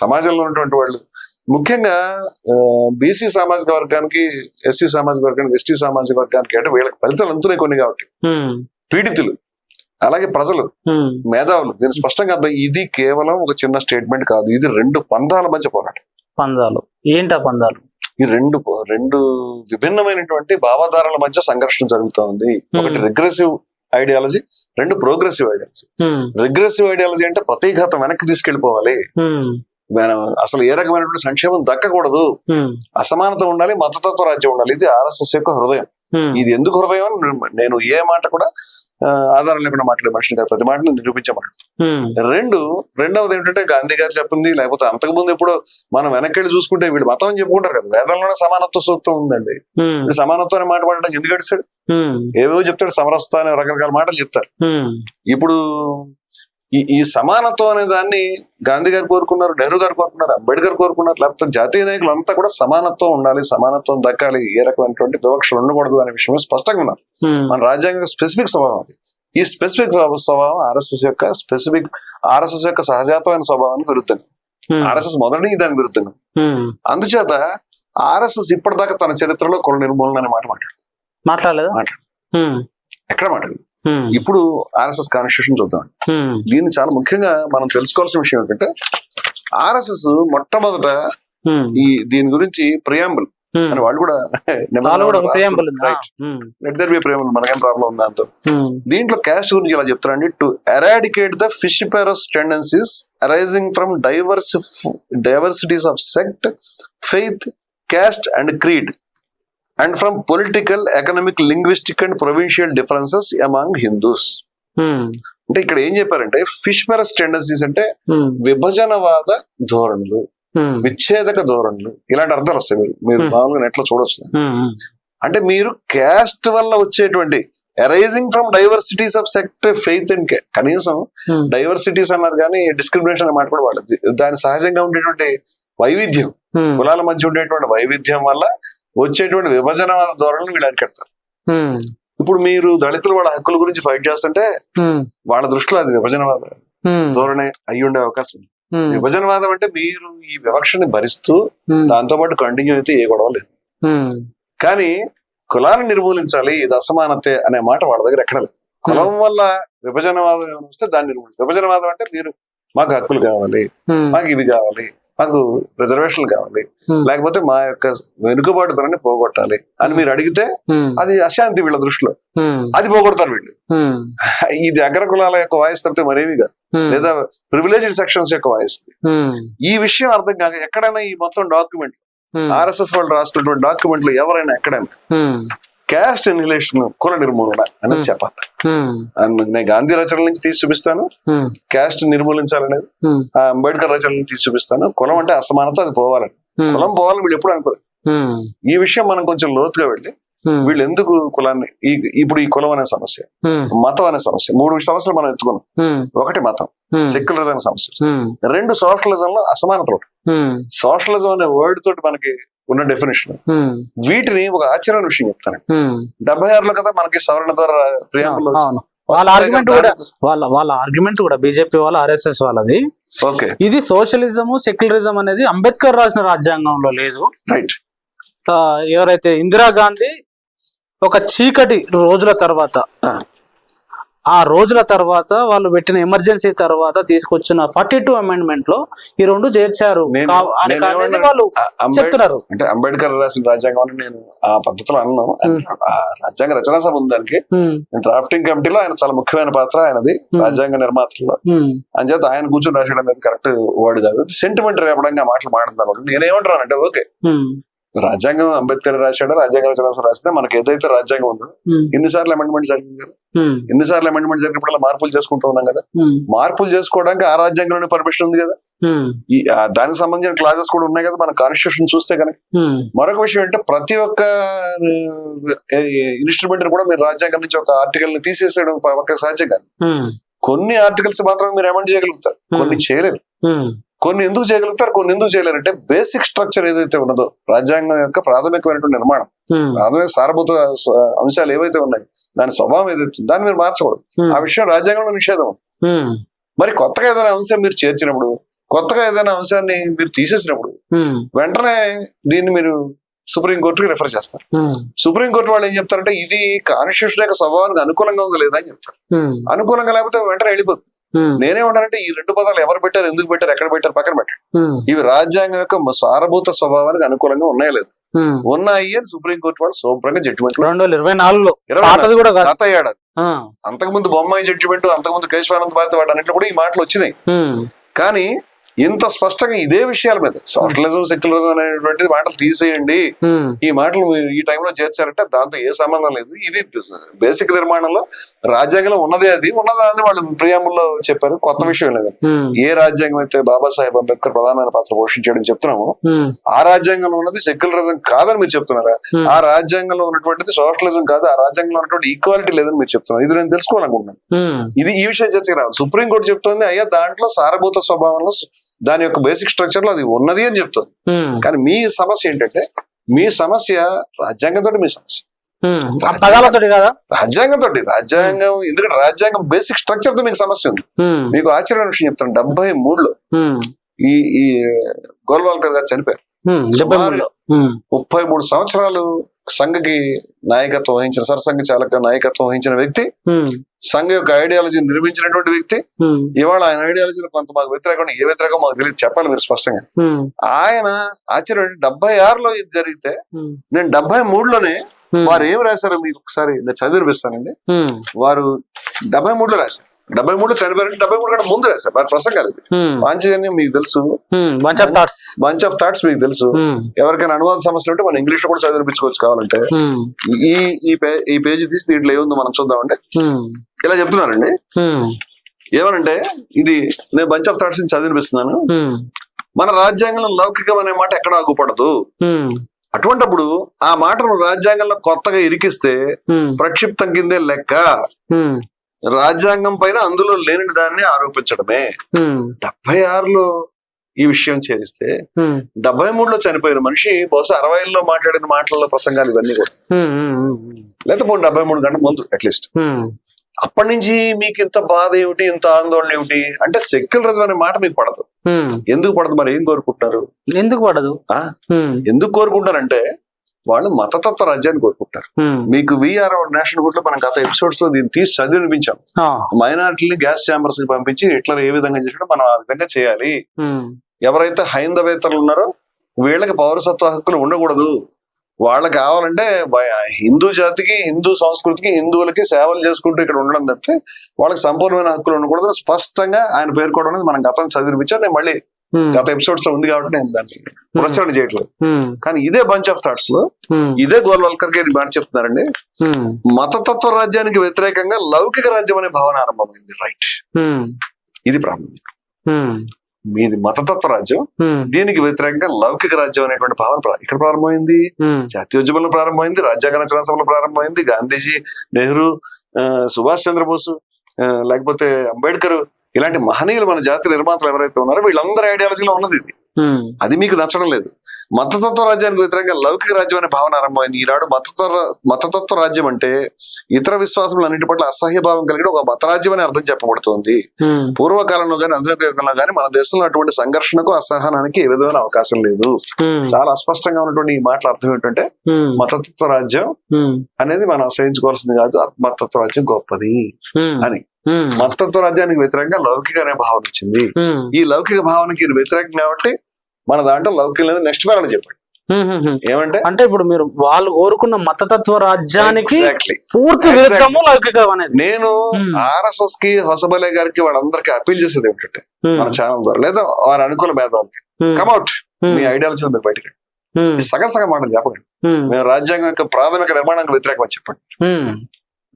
సమాజంలో ఉన్నటువంటి వాళ్ళు, ముఖ్యంగా బీసీ సామాజిక వర్గానికి, ఎస్సీ సామాజిక వర్గానికి, ఎస్టీ సామాజిక వర్గానికి అంటే వీళ్ళకి ఫలితాలు అందుతున్నాయి కొన్ని కాబట్టి, పీడితులు అలాగే ప్రజలు, మేధావులు దీన్ని స్పష్టంగా అర్థం. ఇది కేవలం ఒక చిన్న స్టేట్మెంట్ కాదు, ఇది 2 పందాల మధ్య పోరాటం. పందాలు ఏంటా పందాలు? ఈ రెండు విభిన్నమైనటువంటి భావధారాల మధ్య సంఘర్షణ జరుగుతూ ఉంది. ఒకటి regressive ideology, 2 progressive ideology. Regressive ideology అంటే ప్రతిఘాతం, వెనక్కి తీసుకెళ్లిపోవాలి, అసలు ఏ రకమైనటువంటి సంక్షేమం దక్కకూడదు, అసమానత ఉండాలి, మతతత్వ రాజ్యం ఉండాలి. ఇది ఆర్ఎస్ఎస్ యొక్క హృదయం. ఇది ఎందుకు హృదయం నేను ఏ మాట కూడా ఆధారం లేకుండా మాట్లాడే మనిషిని కాదు, ప్రతి మాటను నిరూపించమాట. రెండవది ఏంటంటే గాంధీ గారు చెప్పింది, లేకపోతే అంతకుముందు ఇప్పుడు మనం వెనక్కి చూసుకుంటే వీళ్ళు మతం అని చెప్పుకుంటారు కదా, వేదంలోనే సమానత్వ సూక్తం ఉందండి. వీళ్ళు సమానత్వం అని మాట్లాడడానికి ఎందుకు గడిచాడు? ఏవేవో చెప్తాడు, సమరసత అనే రకరకాల మాటలు చెప్తారు. ఇప్పుడు ఈ సమానత్వం అనే దాన్ని గాంధీ గారు కోరుకున్నారు, నెహ్రూ గారు కోరుకున్నారు, అంబేద్కర్ కోరుకున్నారు, లేకపోతే జాతీయ నాయకులు అంతా కూడా సమానత్వం ఉండాలి, సమానత్వం దక్కాలి, ఏ రకమైనటువంటి వివక్షలు ఉండకూడదు అనే విషయం స్పష్టంగా ఉన్నారు. మన రాజ్యాంగ స్పెసిఫిక్ స్వభావం అది. ఈ స్పెసిఫిక్ స్వభావం ఆర్ఎస్ఎస్ యొక్క సహజాతమైన స్వభావానికి విరుద్ధంగా, ఆర్ఎస్ఎస్ మొదటి దానికి విరుద్ధంగా. అందుచేత ఆర్ఎస్ఎస్ ఇప్పటిదాకా తన చరిత్రలో కుల నిర్మూలన అనే మాట మాట్లాడలేదు. ఎక్కడ మాట్లాడలేదు. ఇప్పుడు ఆర్ఎస్ఎస్ కాన్స్టిట్యూషన్ చూద్దాం. దీన్ని చాలా ముఖ్యంగా మనం తెలుసుకోవాల్సిన విషయం ఏంటంటే, ఆర్ఎస్ఎస్ మొట్టమొదట దీని గురించి ప్రియాంబుల్ అని వాళ్ళు కూడా ప్రియాంబుల్ మనకేం ప్రాబ్లం ఉంది దాంతో. దీంట్లో క్యాస్ట్ గురించి ఇలా చెప్తారండి, to eradicate the fissiparous tendencies arising from diversities of sect, faith, caste and creed, and from political, economic, linguistic and provincial differences among Hindus. అంటే ఇక్కడ ఏం చెప్పారంటే, ఫిషిపెరస్ టెండెన్సీస్ అంటే విభజనవాద ధోరణులు, విచ్ఛేదక ధోరణులు, ఇలాంటి అర్థాలు వస్తాయి. మీరు మామూలుగా నెట్లో చూడొచ్చు. అంటే మీరు క్యాస్ట్ వల్ల వచ్చేటువంటి arising from diversities of sect, faith and కనీసం డైవర్సిటీస్ అన్నారు కానీ డిస్క్రిమినేషన్ అనే మాట కూడా వాళ్ళది. దాని సహజంగా ఉండేటువంటి వైవిధ్యం, కులాల మధ్య ఉండేటువంటి వైవిధ్యం వల్ల వచ్చేటువంటి విభజనవాద ధోరణులు వీళ్ళు అరికెడతారు. ఇప్పుడు మీరు దళితులు వాళ్ళ హక్కుల గురించి ఫైట్ చేస్తుంటే వాళ్ళ దృష్టిలో అది విభజనవాద ధోరణి అయ్యి ఉండే అవకాశం ఉంది. విభజనవాదం అంటే మీరు ఈ వివక్షని భరిస్తూ దాంతో పాటు కంటిన్యూ అయితే ఏ గొడవ లేదు, కానీ కులాన్ని నిర్మూలించాలి, ఇది అసమానతే అనే మాట వాళ్ళ దగ్గర ఎక్కడ లేదు. కులం వల్ల విభజనవాదం ఏమైనా వస్తే దాన్ని నిర్మూలించాలి. విభజనవాదం అంటే మీరు మాకు హక్కులు కావాలి, మాకు ఇవి కావాలి, మాకు రిజర్వేషన్లు కావాలి, లేకపోతే మా యొక్క వెనుకబాటుతనాన్ని పోగొట్టాలి అని మీరు అడిగితే అది అశాంతి వీళ్ళ దృష్టిలో, అది పోగొడతారు వీళ్ళు. ఇది అగ్ర కులాల యొక్క వాయిస్ తప్పితే మరేమి కాదు, లేదా ప్రివిలేజ్డ్ సెక్షన్స్ యొక్క వాయిస్. ఈ విషయం అర్థం కాక ఎక్కడైనా ఈ మొత్తం డాక్యుమెంట్ ఆర్ఎస్ఎస్ వాళ్ళు రాసినటువంటి డాక్యుమెంట్ లో ఎవరైనా ఎక్కడైనా క్యాస్ట్ ఎన్హిలేషన్, కుల నిర్మూలన అనేది చెప్పాలి. నేను గాంధీ రచనల నుంచి తీసి చూపిస్తాను, క్యాస్ట్ నిర్మూలించాలనేది అంబేద్కర్ రచనల నుంచి తీసి చూపిస్తాను. కులం అంటే అసమానత, అది పోవాలని, కులం పోవాలని వీళ్ళు ఎప్పుడు అనుకోలేదు. ఈ విషయం మనం కొంచెం లోతుగా వెళ్ళి వీళ్ళు ఎందుకు కులాన్ని ఇప్పుడు ఈ కులం అనే సమస్య, మతం అనే సమస్య, 3 సమస్యలు మనం ఎత్తుకున్నాం. ఒకటి మతం, సెక్యులరిజం అనే సమస్య. 2 సోషలిజం లో అసమానతలు. సోషలిజం అనే వర్డ్ తోటి మనకి ఉన్న డెఫినేషన్, వీటిని ఒక ఆశ్చర్యమైన విషయం చెప్తాను. 76లో కదా మనకి సవరణ ద్వారా ప్రియాంబుల్ వాళ్ళ ఆర్గ్యుమెంట్ కూడా బీజేపీ వాళ్ళ ఆర్ఎస్ఎస్ వాళ్ళది. ఓకే, ఇది సోషలిజము సెక్యులరిజం అనేది అంబేద్కర్ రాసిన రాజ్యాంగంలో లేదు. రైట్. ఎవరైతే ఇందిరాగాంధీ ఒక చీకటి రోజుల తర్వాత, ఆ రోజుల తర్వాత వాళ్ళు పెట్టిన ఎమర్జెన్సీ తర్వాత తీసుకొచ్చిన 42 అమెండ్మెంట్ లో ఈ 2 చేర్చారు అనేది వాళ్ళు చెప్తున్నారు. అంటే అంబేద్కర్ రాసిన రాజ్యాంగం నేను ఆ పద్ధతిలో అన్నాను. రాజ్యాంగ రచనా సభ ఉంది దానికి, డ్రాఫ్టింగ్ కమిటీలో ఆయన చాలా ముఖ్యమైన పాత్ర ఆయనది, రాజ్యాంగ నిర్మాతల్లో. అంచేత ఆయన కూర్చొని రాసేయడం అనేది కరెక్ట్ వర్డ్ కాదు, సెంటిమెంట్ రేపడంగా మాటలు మాట్లాడుతున్నాను. నేనేమంటున్నానంటే, ఓకే, రాజ్యాంగం అంబేద్కర్ రాశాడు, రాజ్యాంగ రచన రాస్తే మనకి ఏదైతే రాజ్యాంగం ఉందో ఎన్నిసార్లు అమెండ్మెంట్ జరిగింది కదా, ఎన్నిసార్లు అమెండ్మెంట్ జరిగినప్పుడు మార్పులు చేసుకుంటూ ఉన్నాం కదా. మార్పులు చేసుకోవడానికి ఆ రాజ్యాంగంలోనే పర్మిషన్ ఉంది కదా, దానికి సంబంధించిన క్లాజెస్ కూడా ఉన్నాయి కదా మన కాన్స్టిట్యూషన్ చూస్తే కనుక. మరొక విషయం అంటే, ప్రతి ఒక్క ఇన్స్ట్రుమెంట్ కూడా మీరు రాజ్యాంగం నుంచి ఒక ఆర్టికల్ ని తీసేసేయడం ఒక సాధ్యం కాదు. కొన్ని ఆర్టికల్స్ మాత్రం మీరు అమెండ్ చేయగలుగుతారు, కొన్ని చేయలేరు. కొన్ని ఎందుకు చేయగలుగుతారు, కొన్ని ఎందుకు చేయలేరు అంటే, బేసిక్ స్ట్రక్చర్ ఏదైతే ఉన్నదో రాజ్యాంగం యొక్క ప్రాథమికమైనటువంటి నిర్మాణం, ప్రాథమిక సారభూత అంశాలు ఏవైతే ఉన్నాయి, దాని స్వభావం ఏదైతే దాన్ని మీరు మార్చకూడదు. ఆ విషయం రాజ్యాంగంలో నిషేధం. మరి కొత్తగా ఏదైనా అంశం మీరు చేర్చినప్పుడు, కొత్తగా ఏదైనా అంశాన్ని మీరు తీసేసినప్పుడు వెంటనే దీన్ని మీరు సుప్రీంకోర్టుకి రిఫర్ చేస్తారు. సుప్రీంకోర్టు వాళ్ళు ఏం చెప్తారంటే, ఇది కాన్స్టిట్యూషన్ యొక్క స్వభావానికి అనుకూలంగా ఉందా లేదా అని చెప్తారు. అనుకూలంగా లేకపోతే వెంటనే వెళ్ళిపోతుంది. నేనేమంటానంటే, ఈ 2 పదాలు ఎవరు పెట్టారు, ఎందుకు పెట్టారు, ఎక్కడ పెట్టారు పక్కన పెట్టారు. ఇవి రాజ్యాంగం యొక్క సారభూత స్వభావానికి అనుకూలంగా ఉన్నాయా లేదు, ఉన్నాయి అని సుప్రీంకోర్టు వాళ్ళు శుభ్రంగా జడ్జిమెంట్ 2024లో గత ఏడాది, అంతకుముందు బొమ్మాయి జడ్జిమెంట్, అంతకుముందు కేశవానంద్ భారతి వాటి అన్నింటిలో కూడా ఈ మాటలు వచ్చినాయి. కానీ ఇంత స్పష్టంగా ఇదే విషయాల మీద సోషలిజం సెక్యులరిజం అనేటువంటి మాటలు తీసేయండి, ఈ మాటలు ఈ టైంలో చేర్చారంటే దాంతో ఏ సంబంధం లేదు. ఇది బేసిక్ నిర్మాణంలో రాజ్యాంగంలో ఉన్నదే, అది ఉన్నదాన్ని వాళ్ళు ప్రియాంబుల్లో చెప్పారు, కొత్త విషయం లేదు. ఏ రాజ్యాంగం అయితే బాబాసాహెబ్ అంబేద్కర్ ప్రధానమైన పాత్ర పోషించాడని చెప్తున్నాము, ఆ రాజ్యాంగంలో ఉన్నది సెక్యులరిజం కాదని మీరు చెప్తున్నారా? ఆ రాజ్యాంగంలో ఉన్నటువంటిది సోషలిజం కాదు, ఆ రాజ్యాంగంలో ఉన్నటువంటి ఈక్వాలిటీ లేదని మీరు చెప్తున్నారు. ఇది నేను తెలుసుకోవాలనుకుంటున్నాను. ఇది ఈ విషయం చర్చకి రావాలి. సుప్రీంకోర్టు చెప్తోంది, అయ్యా దాంట్లో సారభూత స్వభావంలో దాని యొక్క బేసిక్ స్ట్రక్చర్ లో అది ఉన్నది అని చెప్తుంది. కానీ మీ సమస్య ఏంటంటే, మీ సమస్య రాజ్యాంగంతో, మీ సమస్య రాజ్యాంగం, ఎందుకంటే రాజ్యాంగం బేసిక్ స్ట్రక్చర్ తో మీకు సమస్య ఉంది. మీకు ఆశ్చర్యమైన విషయం చెప్తాను, 73లో ఈ గోల్వాల్కర్ గారు చనిపోయారు. 33 సంవత్సరాలు సంఘకి నాయకత్వం వహించిన, సరసంఘ చాలక నాయకత్వం వహించిన వ్యక్తి, సంఘ యొక్క ఐడియాలజీని నిర్మించినటువంటి వ్యక్తి. ఇవాళ ఆయన ఐడియాలజీలో కొంత మాకు వ్యతిరేకంగా, ఏ వ్యతిరేకం మాకు తెలియదు, చెప్పాలి మీరు స్పష్టంగా. ఆయన ఆశ్చర్యం, 76లో ఇది జరిగితే నేను 73లోనే వారు ఏం రాశారో మీకు ఒకసారి నేను చదివిపిస్తానండి. వారు 73లో రాశారు. 73లో చనిపోయారు. 73 కంటే ముందు రాశారు వారి ప్రసంగాలు. పాంచజన్యం మీకు తెలుసు, బంచ్ ఆఫ్ థాట్స్ మీకు తెలుసు. ఎవరికైనా అనువాద సమస్యలు ఉంటే మనం ఇంగ్లీష్ లో కూడా చదివిపించుకోవచ్చు కావాలంటే. ఈ పేజీ తీసి దీంట్లో ఏముందో మనం చూద్దామంటే, ఇలా చెప్తున్నారండి. ఏమనంటే, ఇది నేను బంచ్ ఆఫ్ థాట్స్ చదివిపిస్తున్నాను. మన రాజ్యాంగంలో లౌకికం అనే మాట ఎక్కడ ఆగుపడదు. అటువంటప్పుడు ఆ మాటను రాజ్యాంగంలో కొత్తగా ఇరికిస్తే ప్రక్షిప్తం కిందే లెక్క. రాజ్యాంగం పైన అందులో లేని దాన్ని ఆరోపించడమే. 76లో ఈ విషయం చేరిస్తే 73లో చనిపోయిన మనిషి బహుశా 60లో మాట్లాడిన మాటలలో ప్రసంగాలు ఇవన్నీ కూడా, లేకపోతే 73 గంటల ముందు అట్లీస్ట్. అప్పటి నుంచి మీకు ఇంత బాధ ఏమిటి, ఇంత ఆందోళన ఏమిటి అంటే, సెక్యులరిజం అనే మాట మీకు పడదు. ఎందుకు పడదు? మరి ఏం కోరుకుంటున్నారు? ఎందుకు పడదు? ఎందుకు కోరుకుంటారంటే, వాళ్ళు మతతత్వ రాజ్యాన్ని కోరుకుంటారు. మీకు వీఆర్ నేషనల్ గుడ్ లో మనం గత ఎపిసోడ్స్ లో దీన్ని తీసి చదివి వినిపించాం. మైనారిటీని గ్యాస్ ఛాంబర్స్ కి పంపించి హిట్లర్ ఏ విధంగా చేసాడో మనం ఆ విధంగా చేయాలి. ఎవరైతే హైందవేతరులు ఉన్నారో వీళ్ళకి పౌరసత్వ హక్కులు ఉండకూడదు. వాళ్ళకి కావాలంటే హిందూ జాతికి, హిందూ సంస్కృతికి, హిందువులకి సేవలు చేసుకుంటూ ఇక్కడ ఉండడం తప్పితే వాళ్ళకి సంపూర్ణమైన హక్కులు ఉండకూడదు స్పష్టంగా ఆయన పేర్కోవడం అనేది మనం గతం చదివినిపించాను. నేను మళ్ళీ గత ఎపిసోడ్స్ లో ఉంది కాబట్టి నేను దాన్ని ప్రచురణ చేయట్లేదు. కానీ ఇదే బంచ్ ఆఫ్ థాట్స్ లో ఇదే గోల్వాల్కర్ గారి మాట చెప్తున్నారండి. మతతత్వ రాజ్యానికి వ్యతిరేకంగా లౌకిక రాజ్యం అనే భావన ఆరంభమైంది. రైట్, ఇది ప్రాబ్లం. మీది మతతత్వ రాజ్యం, దీనికి వ్యతిరేకంగా లౌకిక రాజ్యం అనేటువంటి భావన ఇక్కడ ప్రారంభమైంది. జాతీయోద్యమంలో ప్రారంభమైంది, రాజ్యాంగ రచనా సభలో ప్రారంభమైంది. గాంధీజీ, నెహ్రూ, సుభాష్ చంద్రబోసు, లేకపోతే అంబేద్కర్, ఇలాంటి మహనీయులు మన జాతి నిర్మాతలు ఎవరైతే ఉన్నారో వీళ్ళందరి ఐడియాలజీలో ఉన్నది ఇది. అది మీకు నచ్చడం లేదు. మతతత్వ రాజ్యానికి వ్యతిరేకంగా లౌకిక రాజ్యం అనే భావన ఆరంభమైంది. ఈనాడు మతతత్వ రాజ్యం అంటే ఇతర విశ్వాసములు అన్నిటి పట్ల అసహ్య భావం కలిగిన ఒక మతరాజ్యం అని అర్థం చెప్పబడుతోంది. పూర్వకాలంలో కానీ ఆధునికంలో కానీ మన దేశంలో అటువంటి సంఘర్షణకు, అసహనానికి ఏ విధమైన అవకాశం లేదు. చాలా అస్పష్టంగా ఉన్నటువంటి ఈ మాటల అర్థం ఏంటంటే మతతత్వ రాజ్యం అనేది మనం అసహించుకోవాల్సింది కాదు, మతతత్వ రాజ్యం గొప్పది అని. మతతత్వ రాజ్యానికి వ్యతిరేకంగా లౌకిక అనే భావన వచ్చింది. ఈ లౌకిక భావనకి వ్యతిరేకం కాబట్టి మన దాంట్లో లౌకిక లేదు. నెక్స్ట్ పేరు చెప్పండి ఏమంటే, అంటే ఇప్పుడు మీరు వాళ్ళు కోరుకున్న మతతత్వ రాజ్యానికి పూర్తి విరుద్ధము లౌకికం అనేది. నేను ఆర్ఎస్ఎస్ కి, హొసబలే గారికి, వాళ్ళందరికీ అప్పీల్ చేసేది ఏమిటంటే మన ఛానల్ ద్వారా లేదా వారి అనుకూల భేదాలకి కమ్అట్, మీ ఐడియాలజీ మీరు బయటకి సగం మాటలు చెప్పండి. మేము రాజ్యాంగం యొక్క ప్రాథమిక నిర్మాణానికి వ్యతిరేకమని చెప్పండి.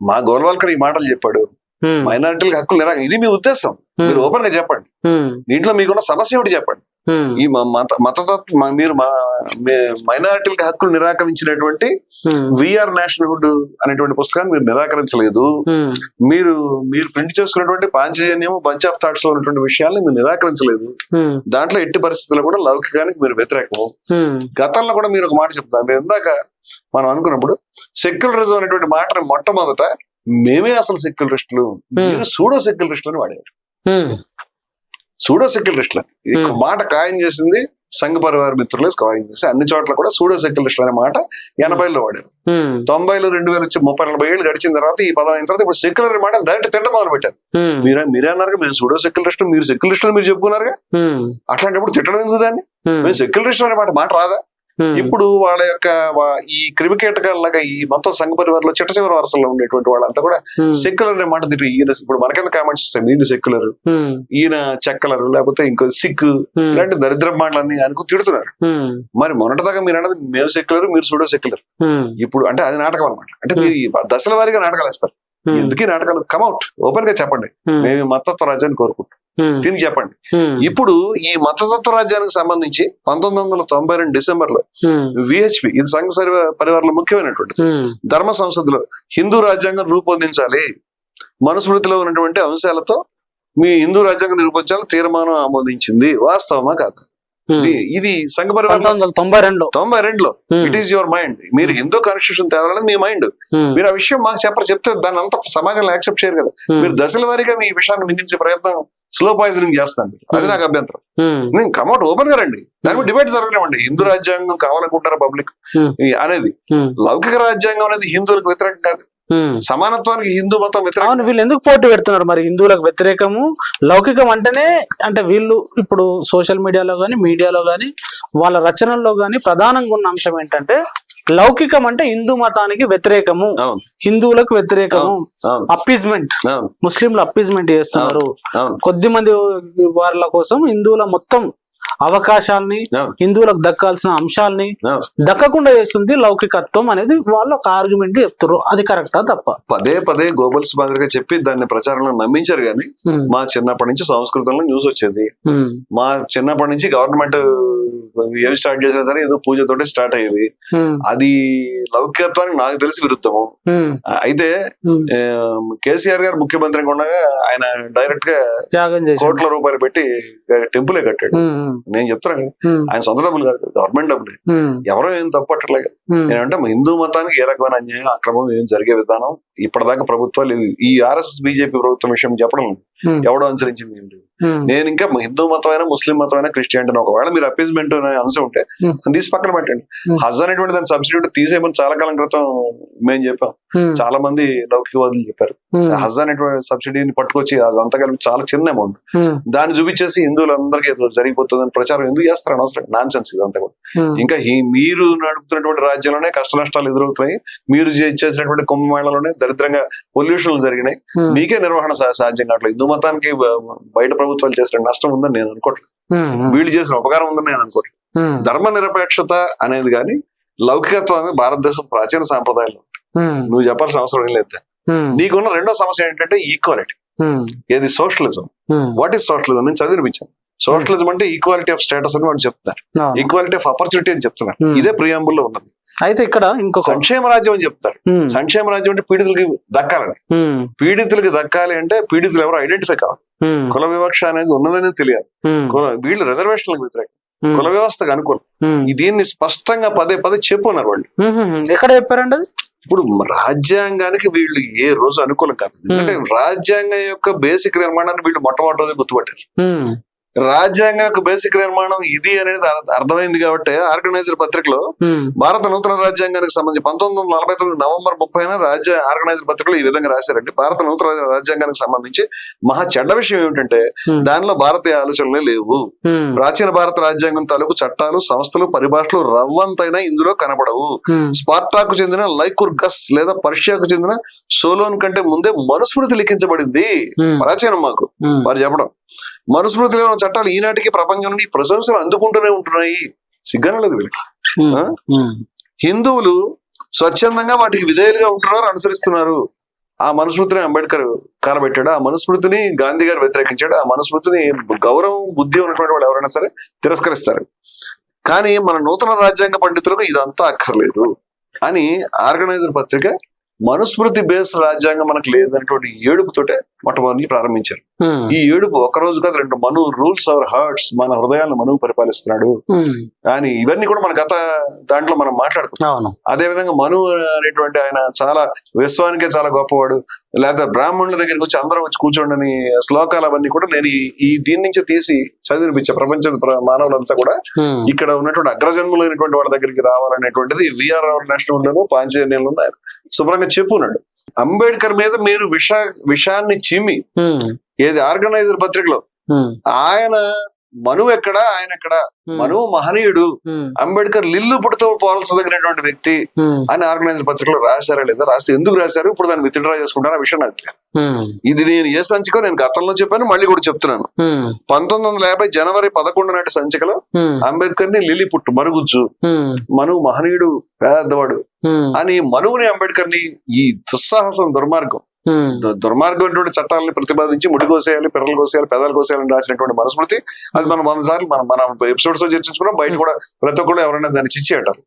మా గోల్వాల్కర్ ఈ మాటలు చెప్పాడు, మైనారిటీలకు హక్కులు ఇది మీ ఉద్దేశం, మీరు ఓపెన్ గా చెప్పండి. దీంట్లో మీకున్న సమస్య ఏమిటి చెప్పండి. ఈ మతతత్వ మీరు మైనారిటీలకు హక్కులు నిరాకరించినటువంటి వీఆర్ నేషనల్హుడ్ అనేటువంటి పుస్తకాన్ని మీరు నిరాకరించలేదు. మీరు ప్రింట్ చేసుకున్నటువంటి పాంచజన్యము, బంచ్ ఆఫ్ థాట్స్ లో ఉన్నటువంటి విషయాలను మీరు నిరాకరించలేదు. దాంట్లో ఎట్టి పరిస్థితుల్లో కూడా లౌకికానికి మీరు వ్యతిరేకము. గతంలో కూడా మీరు ఒక మాట చెప్తారు. మీరు ఇందాక మనం అనుకున్నప్పుడు సెక్యులరిజం అనేటువంటి మాటని మొట్టమొదట మేమే అసలు సెక్యులరిస్టులు, మీరు సూడో సెక్యులరిస్టులు అని వాడారు. సూడో సెక్యులరిస్టులు ఈ మాట ఖాయం చేసింది సంఘ పరివార మిత్రులు ఖాయం చేసి అన్ని చోట్ల కూడా సూడో సెక్యులరిస్టులు అనే మాట 80లో వాడారు. 90లో 2000 వచ్చి 30-40 ఏళ్ళు గడిచిన తర్వాత ఈ పదం అయిన తర్వాత ఇప్పుడు సెక్యులర్ మాట డైరెక్ట్ తింట మొదలు పెట్టారు. మీరే అన్నారు మేము సూడో సెక్యులరిస్ట్, మీరు సెక్యులరిస్టులు మీరు చెప్పుకున్నారుగా. అట్లాంటప్పుడు తిట్టడం ఎందుకు దాన్ని? మేము సెక్యులరిస్ట్ అనే మాట రాదా? ఇప్పుడు వాళ్ళ యొక్క ఈ క్రిమికీటకాలలాగా ఈ మొత్తం సంఘ పరివారంలో చిట్ట చివరి వరుసలో ఉండేటువంటి వాళ్ళంతా కూడా సెక్యులర్ అనే మాట తిరిగి ఈయన ఇప్పుడు మనకెంత కామెంట్స్ వస్తాయి, మీరు సెక్యులర్, ఈయన చెక్కలరు, లేకపోతే ఇంకో సిక్, ఇలాంటి దరిద్ర మాటలన్నీ అనుకు తిడుతున్నారు. మరి మొన్నటిదాకా మీరు అన్నది మేము సెక్యులర్, మీరు సూడో సెక్యులర్. ఇప్పుడు అంటే అది నాటకం అనమాట. అంటే మీరు దశల వారీగా నాటకాలు వేస్తారు. ఎందుకు నాటకాలు? కమ్అట్, ఓపెన్ గా చెప్పండి. మేము మతతత్వ రాజ్యాన్ని కోరుకుంటాం, దీనికి చెప్పండి. ఇప్పుడు ఈ మతతత్వ రాజ్యానికి సంబంధించి 1992 డిసెంబర్ లో విహెచ్పి, ఇది సంఘ పరివారంలో ముఖ్యమైనటువంటి ధర్మ సంసదలో హిందూ రాజ్యాంగం రూపొందించాలి, మనుస్మృతిలో ఉన్నటువంటి అంశాలతో మీ హిందూ రాజ్యాంగం నిరూపించాలని తీర్మానం ఆమోదించింది. వాస్తవమా కాదా? ఇది సంఘ పరివారం 92లో ఇట్ ఈస్ యువర్ మైండ్. మీరు హిందూ కాన్స్టిట్యూషన్ తేవాలని మీ మైండ్. మీరు ఆ విషయం మాకు చెప్తే దాన్ని అంత సమాజంలో యాక్సెప్ట్ చేయరు కదా. మీరు దశల వారీగా మీ విషయాన్ని మింగించే ప్రయత్నం, స్లో పాయిజనింగ్ చేస్తాను. అది నాకు అభ్యంతరం. నేను కమ్అట్ ఓపెన్ గా రండి, దాని మీద డిబేట్ జరగనివ్వండి. హిందూ రాజ్యాంగం కావాలనుకుంటారా పబ్లిక్ అనేది? లౌకిక రాజ్యాంగం అనేది హిందువులకు వ్యతిరేకం కాదు, సమానత్వానికి హిందూ మతం వ్యతిరేకం. వీళ్ళు ఎందుకు పోటీ పెడుతున్నారు మరి? హిందువులకు వ్యతిరేకము లౌకికం అంటేనే, అంటే వీళ్ళు ఇప్పుడు సోషల్ మీడియాలో గానీ, మీడియాలో గానీ, వాళ్ళ రచనల్లో గానీ ప్రధానంగా ఉన్న అంశం ఏంటంటే లౌకికం అంటే హిందూ మతానికి వ్యతిరేకము, హిందువులకు వ్యతిరేకము, అప్పీజ్మెంట్, ముస్లింలు అప్పీజ్మెంట్ చేస్తున్నారు. కొద్ది మంది వాళ్ళ కోసం హిందువుల మొత్తం అవకాశాలని, హిందువులకు దక్కాల్సిన అంశాలని దక్కకుండా చేస్తుంది లౌకికత్వం అనేది వాళ్ళు ఒక ఆర్గ్యుమెంట్ చెప్తారు. అది కరెక్టా తప్ప? పదే గోబల్స్ మాదిరిగా చెప్పి దాన్ని ప్రచారంలో నమ్మించారు. కానీ మా చిన్నప్పటి నుంచి సంస్కృతంలో న్యూస్ వచ్చేది. మా చిన్నప్పటి నుంచి గవర్నమెంట్ ఏమి స్టార్ట్ చేసినా సరే ఏదో పూజతోటి స్టార్ట్ అయ్యేది. అది లౌకికత్వానికి నాకు తెలిసి విరుద్ధము. అయితే కేసీఆర్ గారు ముఖ్యమంత్రిగా ఉండగా ఆయన డైరెక్ట్ గా కోట్ల రూపాయలు పెట్టి టెంపులే కట్టాడు. నేను చెప్తున్నా కదా, ఆయన సొంత డబ్బులు కాదు, గవర్నమెంట్ డబ్బులే. ఎవరో ఏం తప్పట్లేదు. నేనంటే హిందూ మతానికి ఏ రకమైన అన్యాయం, అక్రమం ఏం జరిగే విధానం ఇప్పటిదాకా ప్రభుత్వాలు ఈ ఆర్ఎస్ఎస్ బీజేపీ ప్రభుత్వం విషయం చెప్పడం ఎవడో అనుసరించింది ఏంటి? నేను ఇంకా హిందూ మతమైనా, ముస్లిం మతమైనా, క్రిస్టియానిటీ ఒకవేళ మీరు అపీజ్మెంట్ అనే అంశం ఉంటే తీసి పక్కన పెట్టండి. హజ్ అనేటువంటి దాని సబ్సిడీ తీసేయమని చాలా కాలం క్రితం మేము చెప్పాం. చాలా మంది లౌకికవాదులు చెప్పారు హజ్ అనేటువంటి సబ్సిడీని పట్టుకొచ్చి అదంతా కలిపి చాలా చిన్న అమౌంట్, దాన్ని చూపించేసి హిందువులందరికీ జరిగిపోతుందని ప్రచారం ఎందుకు చేస్తారు? అనవసరం, నాన్ సెన్స్ ఇదంతా కూడా. ఇంకా మీరు నడుపుతున్నటువంటి రాజ్యంలోనే కష్ట నష్టాలు ఎదురవుతున్నాయి. మీరు చేసినటువంటి కుంభమేళలోనే దరిద్రంగా పొల్యూషన్లు జరిగినాయి. మీకే నిర్వహణ సాధ్యం కావట్లేదు. హిందూ మతానికి బయట ప్రభుత్వాలు చేసిన నష్టం ఉందని నేను అనుకోవట్లేదు, వీళ్ళు చేసిన ఉపకారం ఉందని నేను అనుకోవట్లేదు. ధర్మ నిరపేక్షత అనేది కానీ లౌకికత్వం అనేది భారతదేశం ప్రాచీన సాంప్రదాయాలు నువ్వు చెప్పాల్సిన అవసరం ఏం లేదు. నీకున్న రెండో సమస్య ఏంటంటే ఈక్వాలిటీ. ఏది? సోషలిజం. What is socialism? నేను చదివినిపించాను. సోషలిజం అంటే ఈక్వాలిటీ ఆఫ్ స్టేటస్ అని వాళ్ళు చెప్తున్నారు, ఈక్వాలిటీ ఆఫ్ ఆపర్చునిటీ అని చెప్తున్నారు. ఇదే ప్రియాంబుల్ లో ఉన్నది. అయితే ఇక్కడ ఇంకొక సంక్షేమ రాజ్యం అని చెప్తారు. సంక్షేమ రాజ్యం అంటే పీడితులకి దక్కాలని. పీడితులకి దక్కాలి అంటే పీడితులు ఎవరు ఐడెంటిఫై కావాలి. కుల వివక్ష అనేది ఉన్నదని తెలియాలి. వీళ్ళు రిజర్వేషన్లకు వ్యతిరేకం, కుల వ్యవస్థకు అనుకూలం. దీన్ని స్పష్టంగా పదే పదే చెప్పున్నారు వాళ్ళు. ఎక్కడ చెప్పారండి అది? ఇప్పుడు రాజ్యాంగానికి వీళ్ళు ఏ రోజు అనుకూలం కాదు. ఎందుకంటే రాజ్యాంగం యొక్క బేసిక్ నిర్మాణాన్ని వీళ్ళు మొట్టమొదటి రోజు గుర్తుపట్టారు. రాజ్యాంగం యొక్క బేసిక్ నిర్మాణం ఇది అనేది అర్థమైంది కాబట్టి ఆర్గనైజర్ పత్రికలో భారత నూతన రాజ్యాంగానికి సంబంధించి 1949 నవంబర్ 30 ఆర్గనైజర్ పత్రికలో ఈ విధంగా రాశారండి. భారత నూతన రాజ్యాంగానికి సంబంధించి మహా చెడ్డ విషయం ఏమిటంటే దానిలో భారతీయ ఆలోచనలే లేవు. ప్రాచీన భారత రాజ్యాంగం తాలూకు చట్టాలు, సంస్థలు, పరిభాషలు రవ్వంతైనా ఇందులో కనబడవు. స్పార్టాకు చెందిన లైకుర్గస్ లేదా పర్షియాకు చెందిన సోలోన్ కంటే ముందే మనుస్మృతి లిఖించబడింది. ప్రాచీనం మాకు వారు చెప్పడం. మనుస్మృతిలో ఉన్న చట్టాలు ఈనాటికి ప్రపంచం నుండి ప్రశంసలు అందుకుంటూనే ఉంటున్నాయి. సిగ్గనలేదు వీళ్ళకి. హిందువులు స్వచ్ఛందంగా వాటికి విధేయులుగా ఉంటున్నారు, అనుసరిస్తున్నారు. ఆ మనుస్మృతిని అంబేద్కర్ కాలబెట్టాడు, ఆ మనుస్మృతిని గాంధీ గారు వ్యతిరేకించాడు, ఆ మనుస్మృతిని గౌరవం బుద్ధి ఉన్నటువంటి వాళ్ళు ఎవరైనా సరే తిరస్కరిస్తారు. కానీ మన నూతన రాజ్యాంగ పండితులకు ఇదంతా అక్కర్లేదు అని ఆర్గనైజర్ పత్రిక మనుస్మృతి బేస్డ్ రాజ్యాంగం మనకు లేదనేటువంటి ఏడుపుతోటే మొట్టమొదటి ప్రారంభించారు. ఈ ఏడుపు ఒక రోజు కాదు, 2 మను రూల్స్ అవర్ హార్ట్స్, మన హృదయాలను మనువు పరిపాలిస్తున్నాడు అని ఇవన్నీ కూడా మన గత దాంట్లో మనం మాట్లాడుకున్నాం. అదే విధంగా మను అనేటువంటి ఆయన చాలా విశ్వానికే చాలా గొప్పవాడు, లేదా బ్రాహ్మణుల దగ్గరికి వచ్చి అందరూ వచ్చి కూర్చోండి శ్లోకాలు అవన్నీ కూడా నేను ఈ దీని నుంచి తీసి చదివినిపించే ప్రపంచ మానవులంతా కూడా ఇక్కడ ఉన్నటువంటి అగ్రజన్ములైనటువంటి వాళ్ళ దగ్గరికి రావాలనేటువంటిది విఆర్ నేషనల్ లోను పాంచజన్యంలో ఆయన శుభ్రంగా చెప్పున్నాడు. అంబేద్కర్ మీద మీరు విషాన్ని చిమ్మి ఏది ఆర్గనైజర్ పత్రికలో ఆయన మనువు ఎక్కడ, ఆయన ఎక్కడ, మనువు మహనీయుడు, అంబేద్కర్ లిల్లు పుట్టుతో పోల్చదగినటువంటి వ్యక్తి అని ఆర్గనైజర్ పత్రికలో రాశారా లేదా, రాస్తే ఎందుకు రాశారు, ఇప్పుడు దాన్ని విత్డ్రా చేసుకుంటారు, ఆ విషయం నాకు తెలియదు. ఇది నేను ఏ సంచికో నేను గతంలో చెప్పాను, మళ్ళీ కూడా చెప్తున్నాను. 1950 జనవరి 11 నాటి సంచికలో అంబేద్కర్ ని లిల్లీ పుట్టు, మరుగుజ్జు, మనువు మహనీయుడు, పెద్దవాడు అని మనువుని అంబేద్కర్ ని ఈ దుస్సాహసం, దుర్మార్గమైనటువంటి చట్టాలని ప్రతిపాదించి ముడి కోసేయాలి, పిర్రలు కోసేయాలి, పెదాలు కోసేయాలని రాసినటువంటి మనుస్మృతి. అది మనం 100 సార్లు మన ఎపిసోడ్స్ లో చర్చించుకున్నాం. బయట కూడా ప్రతి ఒక్కరు ఎవరైనా దాన్ని చిచ్చి అంటారు.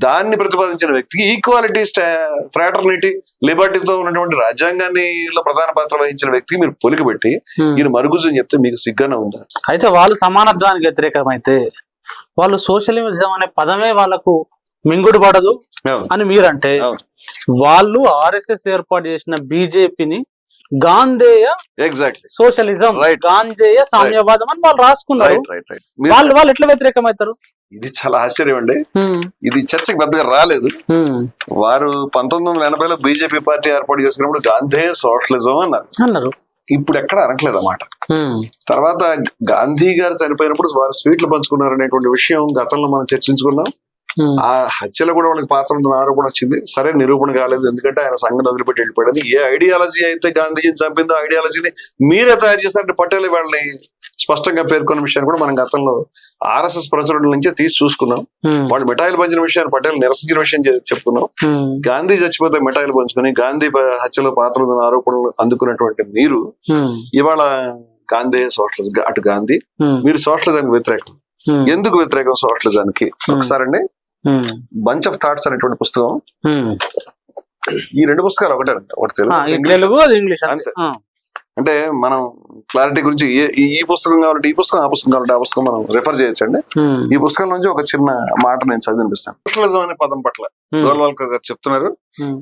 దాన్ని ప్రతిపాదించిన వ్యక్తికి ఈక్వాలిటీ, ఫ్రాటర్నిటీ, లిబర్టీతో ఉన్నటువంటి రాజ్యాంగాన్ని ప్రధాన పాత్ర వహించిన వ్యక్తికి మీరు పొలికి పెట్టి ఈయన మరుగుజ్జు అని చెప్తే మీకు సిగ్గానే ఉందా? అయితే వాళ్ళు సమానత్వానికి వ్యతిరేకమైతే వాళ్ళు సోషలిజం అనే పదమే వాళ్ళకు మింగుడు పడదు అని మీరంటే, వాళ్ళు ఆర్ఎస్ఎస్ ఏర్పాటు చేసిన బీజేపీని గాంధేయ సోషలిజం, గాంధేయ సామ్యవాదం అని వాళ్ళు రాసుకున్నారు. వాళ్ళు ఎట్లా వ్యతిరేకమవుతారు? ఇది చాలా ఆశ్చర్యం అండి. ఇది చర్చకు పెద్దగా రాలేదు. వారు 1980లో బీజేపీ పార్టీ ఏర్పాటు చేసుకున్నప్పుడు గాంధేయ సోషలిజం అన్నారు. ఇప్పుడు ఎక్కడ అనట్లేదు అన్నమాట. తర్వాత గాంధీ గారు చనిపోయినప్పుడు వారు స్వీట్లు పంచుకున్నారు అనేటువంటి విషయం గతంలో మనం చర్చించుకున్నాం. ఆ హత్యలో కూడా వాళ్ళకి పాత్ర ఉందని ఆరోపణ వచ్చింది. సరే, నిరూపణ కాలేదు, ఎందుకంటే ఆయన సంఘం వదిలిపెట్టి వెళ్ళిపోయాడు. ఏ ఐడియాలజీ అయితే గాంధీజీని చంపిందో ఐడియాలజీని మీరే తయారు చేశారంటే పటేల్ వాళ్ళని స్పష్టంగా పేర్కొన్న విషయాన్ని కూడా మనం గతంలో ఆర్ఎస్ఎస్ ప్రచురణ నుంచే తీసి చూసుకున్నాం. వాళ్ళు మిఠాయిలు పంచిన విషయాన్ని పటేల్ నిరసించిన విషయం చెప్పుకున్నాం. గాంధీ చచ్చిపోతే మిఠాయిలు పంచుకుని గాంధీ హత్యలో పాత్ర ఉందని ఆరోపణలు అందుకున్నటువంటి మీరు ఇవాళ గాంధీ సోషలిజం, అటు గాంధీ, మీరు సోషలిజానికి వ్యతిరేకం. ఎందుకు వ్యతిరేకం సోషలిజానికి? ఒకసారండి, బంచ్ ఆఫ్ థాట్స్ అనేటువంటి పుస్తకం, ఈ 2 పుస్తకాలు ఒకటి తెలుగు, ఇంగ్లీష్ అంతే. అంటే మనం క్లారిటీ గురించి ఈ పుస్తకం కావాలంటే ఈ పుస్తకం, ఆ పుస్తకం కావాలంటే ఆ పుస్తకం మనం రిఫర్ చేయొచ్చండి. ఈ పుస్తకం నుంచి ఒక చిన్న మాట నేను చదివినిపిస్తాను. సోషలిజం అనే పదం పట్ల గోల్వాల్కర్ గారు చెప్తున్నారు,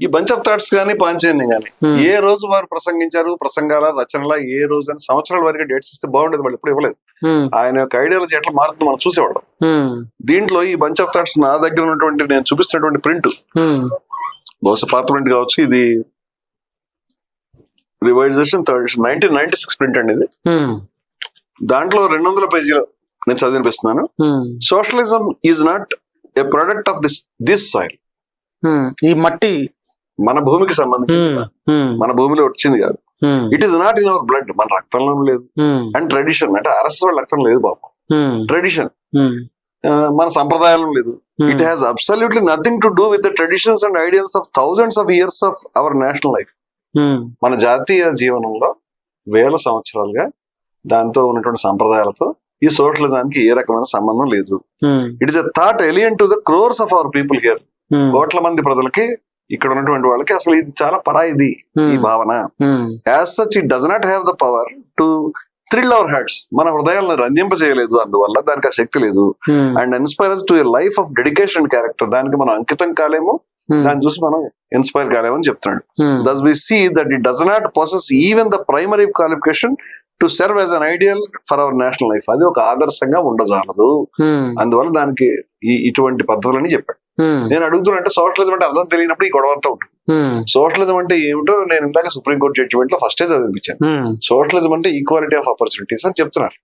ఈ బంచ్ ఆఫ్ థాట్స్ గానీ పాంచజన్యం గానీ ఏ రోజు వారు ప్రసంగించారు, ప్రసంగాల రచనల ఏ రోజు అని సంవత్సరాల వరకు డేట్స్ ఇస్తే బాగుండేది. వాళ్ళు ఎప్పుడు ఇవ్వలేదు. ఆయన యొక్క ఐడియాలజీ ఎట్లా మారుతుందో మనం చూసేవాళ్ళం. దీంట్లో ఈ బంచ్ ఆఫ్ థాట్స్ నా దగ్గర ఉన్నటువంటి నేను చూపిస్తున్నటువంటి ప్రింట్ బహుశా పాత ప్రింట్ కావచ్చు, ఇది రివైజేషన్ 1996 ప్రింట్ అండి ఇది. దాంట్లో 200 పేజీలో నేను చదివినిపిస్తున్నాను. Socialism is not a product of this soil. ఈ మట్టి మన భూమికి సంబంధించి, మన భూమిలో వచ్చింది కాదు. It is not in our blood, మన రక్తంలో లేదు. అండ్ ట్రెడిషన్ అంటే ఆర్ఎస్ఎస్ వాళ్ళ రక్తం లేదు బాబు. ట్రెడిషన్ మన సంప్రదాయాలు లేదు. It has absolutely nothing to do with the traditions and ideals of thousands of years of our national life. మన జాతీయ జీవనంలో 1000 సంవత్సరాలుగా దాంతో ఉన్నటువంటి సంప్రదాయాలతో ఈ సోషలిజానికి ఏ రకమైన సంబంధం లేదు. It is a thought alien to the crores of our people here. కోట్ల మంది ప్రజలకి, ఇక్కడ ఉన్నటువంటి వాళ్ళకి అసలు ఇది చాలా పరాయిది ఈ భావన. As such it does not have the power to thrill our hearts. మన హృదయాలను రంజింప చేయలేదు, అందువల్ల దానికి ఆ శక్తి లేదు. And inspires to a life of dedication and character. దానికి మనం అంకితం కాలేము, దాన్ని చూసి మనం ఇన్స్పైర్ కాలేమని చెప్తున్నాడు. Thus we see that it does not possess even the primary qualification to serve as an ideal for our national life. అది ఒక ఆదర్శంగా ఉండజాలదు, అందువల్ల దానికి ఇటువంటి పద్ధతులని చెప్పాడు. నేను అడుగుతున్నా, సోషలిజం అంటే అర్థం తెలియనప్పుడు ఈ గొడవ అంతా ఉంటుంది. సోషలిజం అంటే ఏమిటో నేను ఇందాక సుప్రీంకోర్టు జడ్జిమెంట్ లో ఫస్టే చదివించాను. సోషలిజం అంటే ఈక్వాలిటీ ఆఫ్ ఆపర్చునిటీస్ అని చెప్తున్నారు.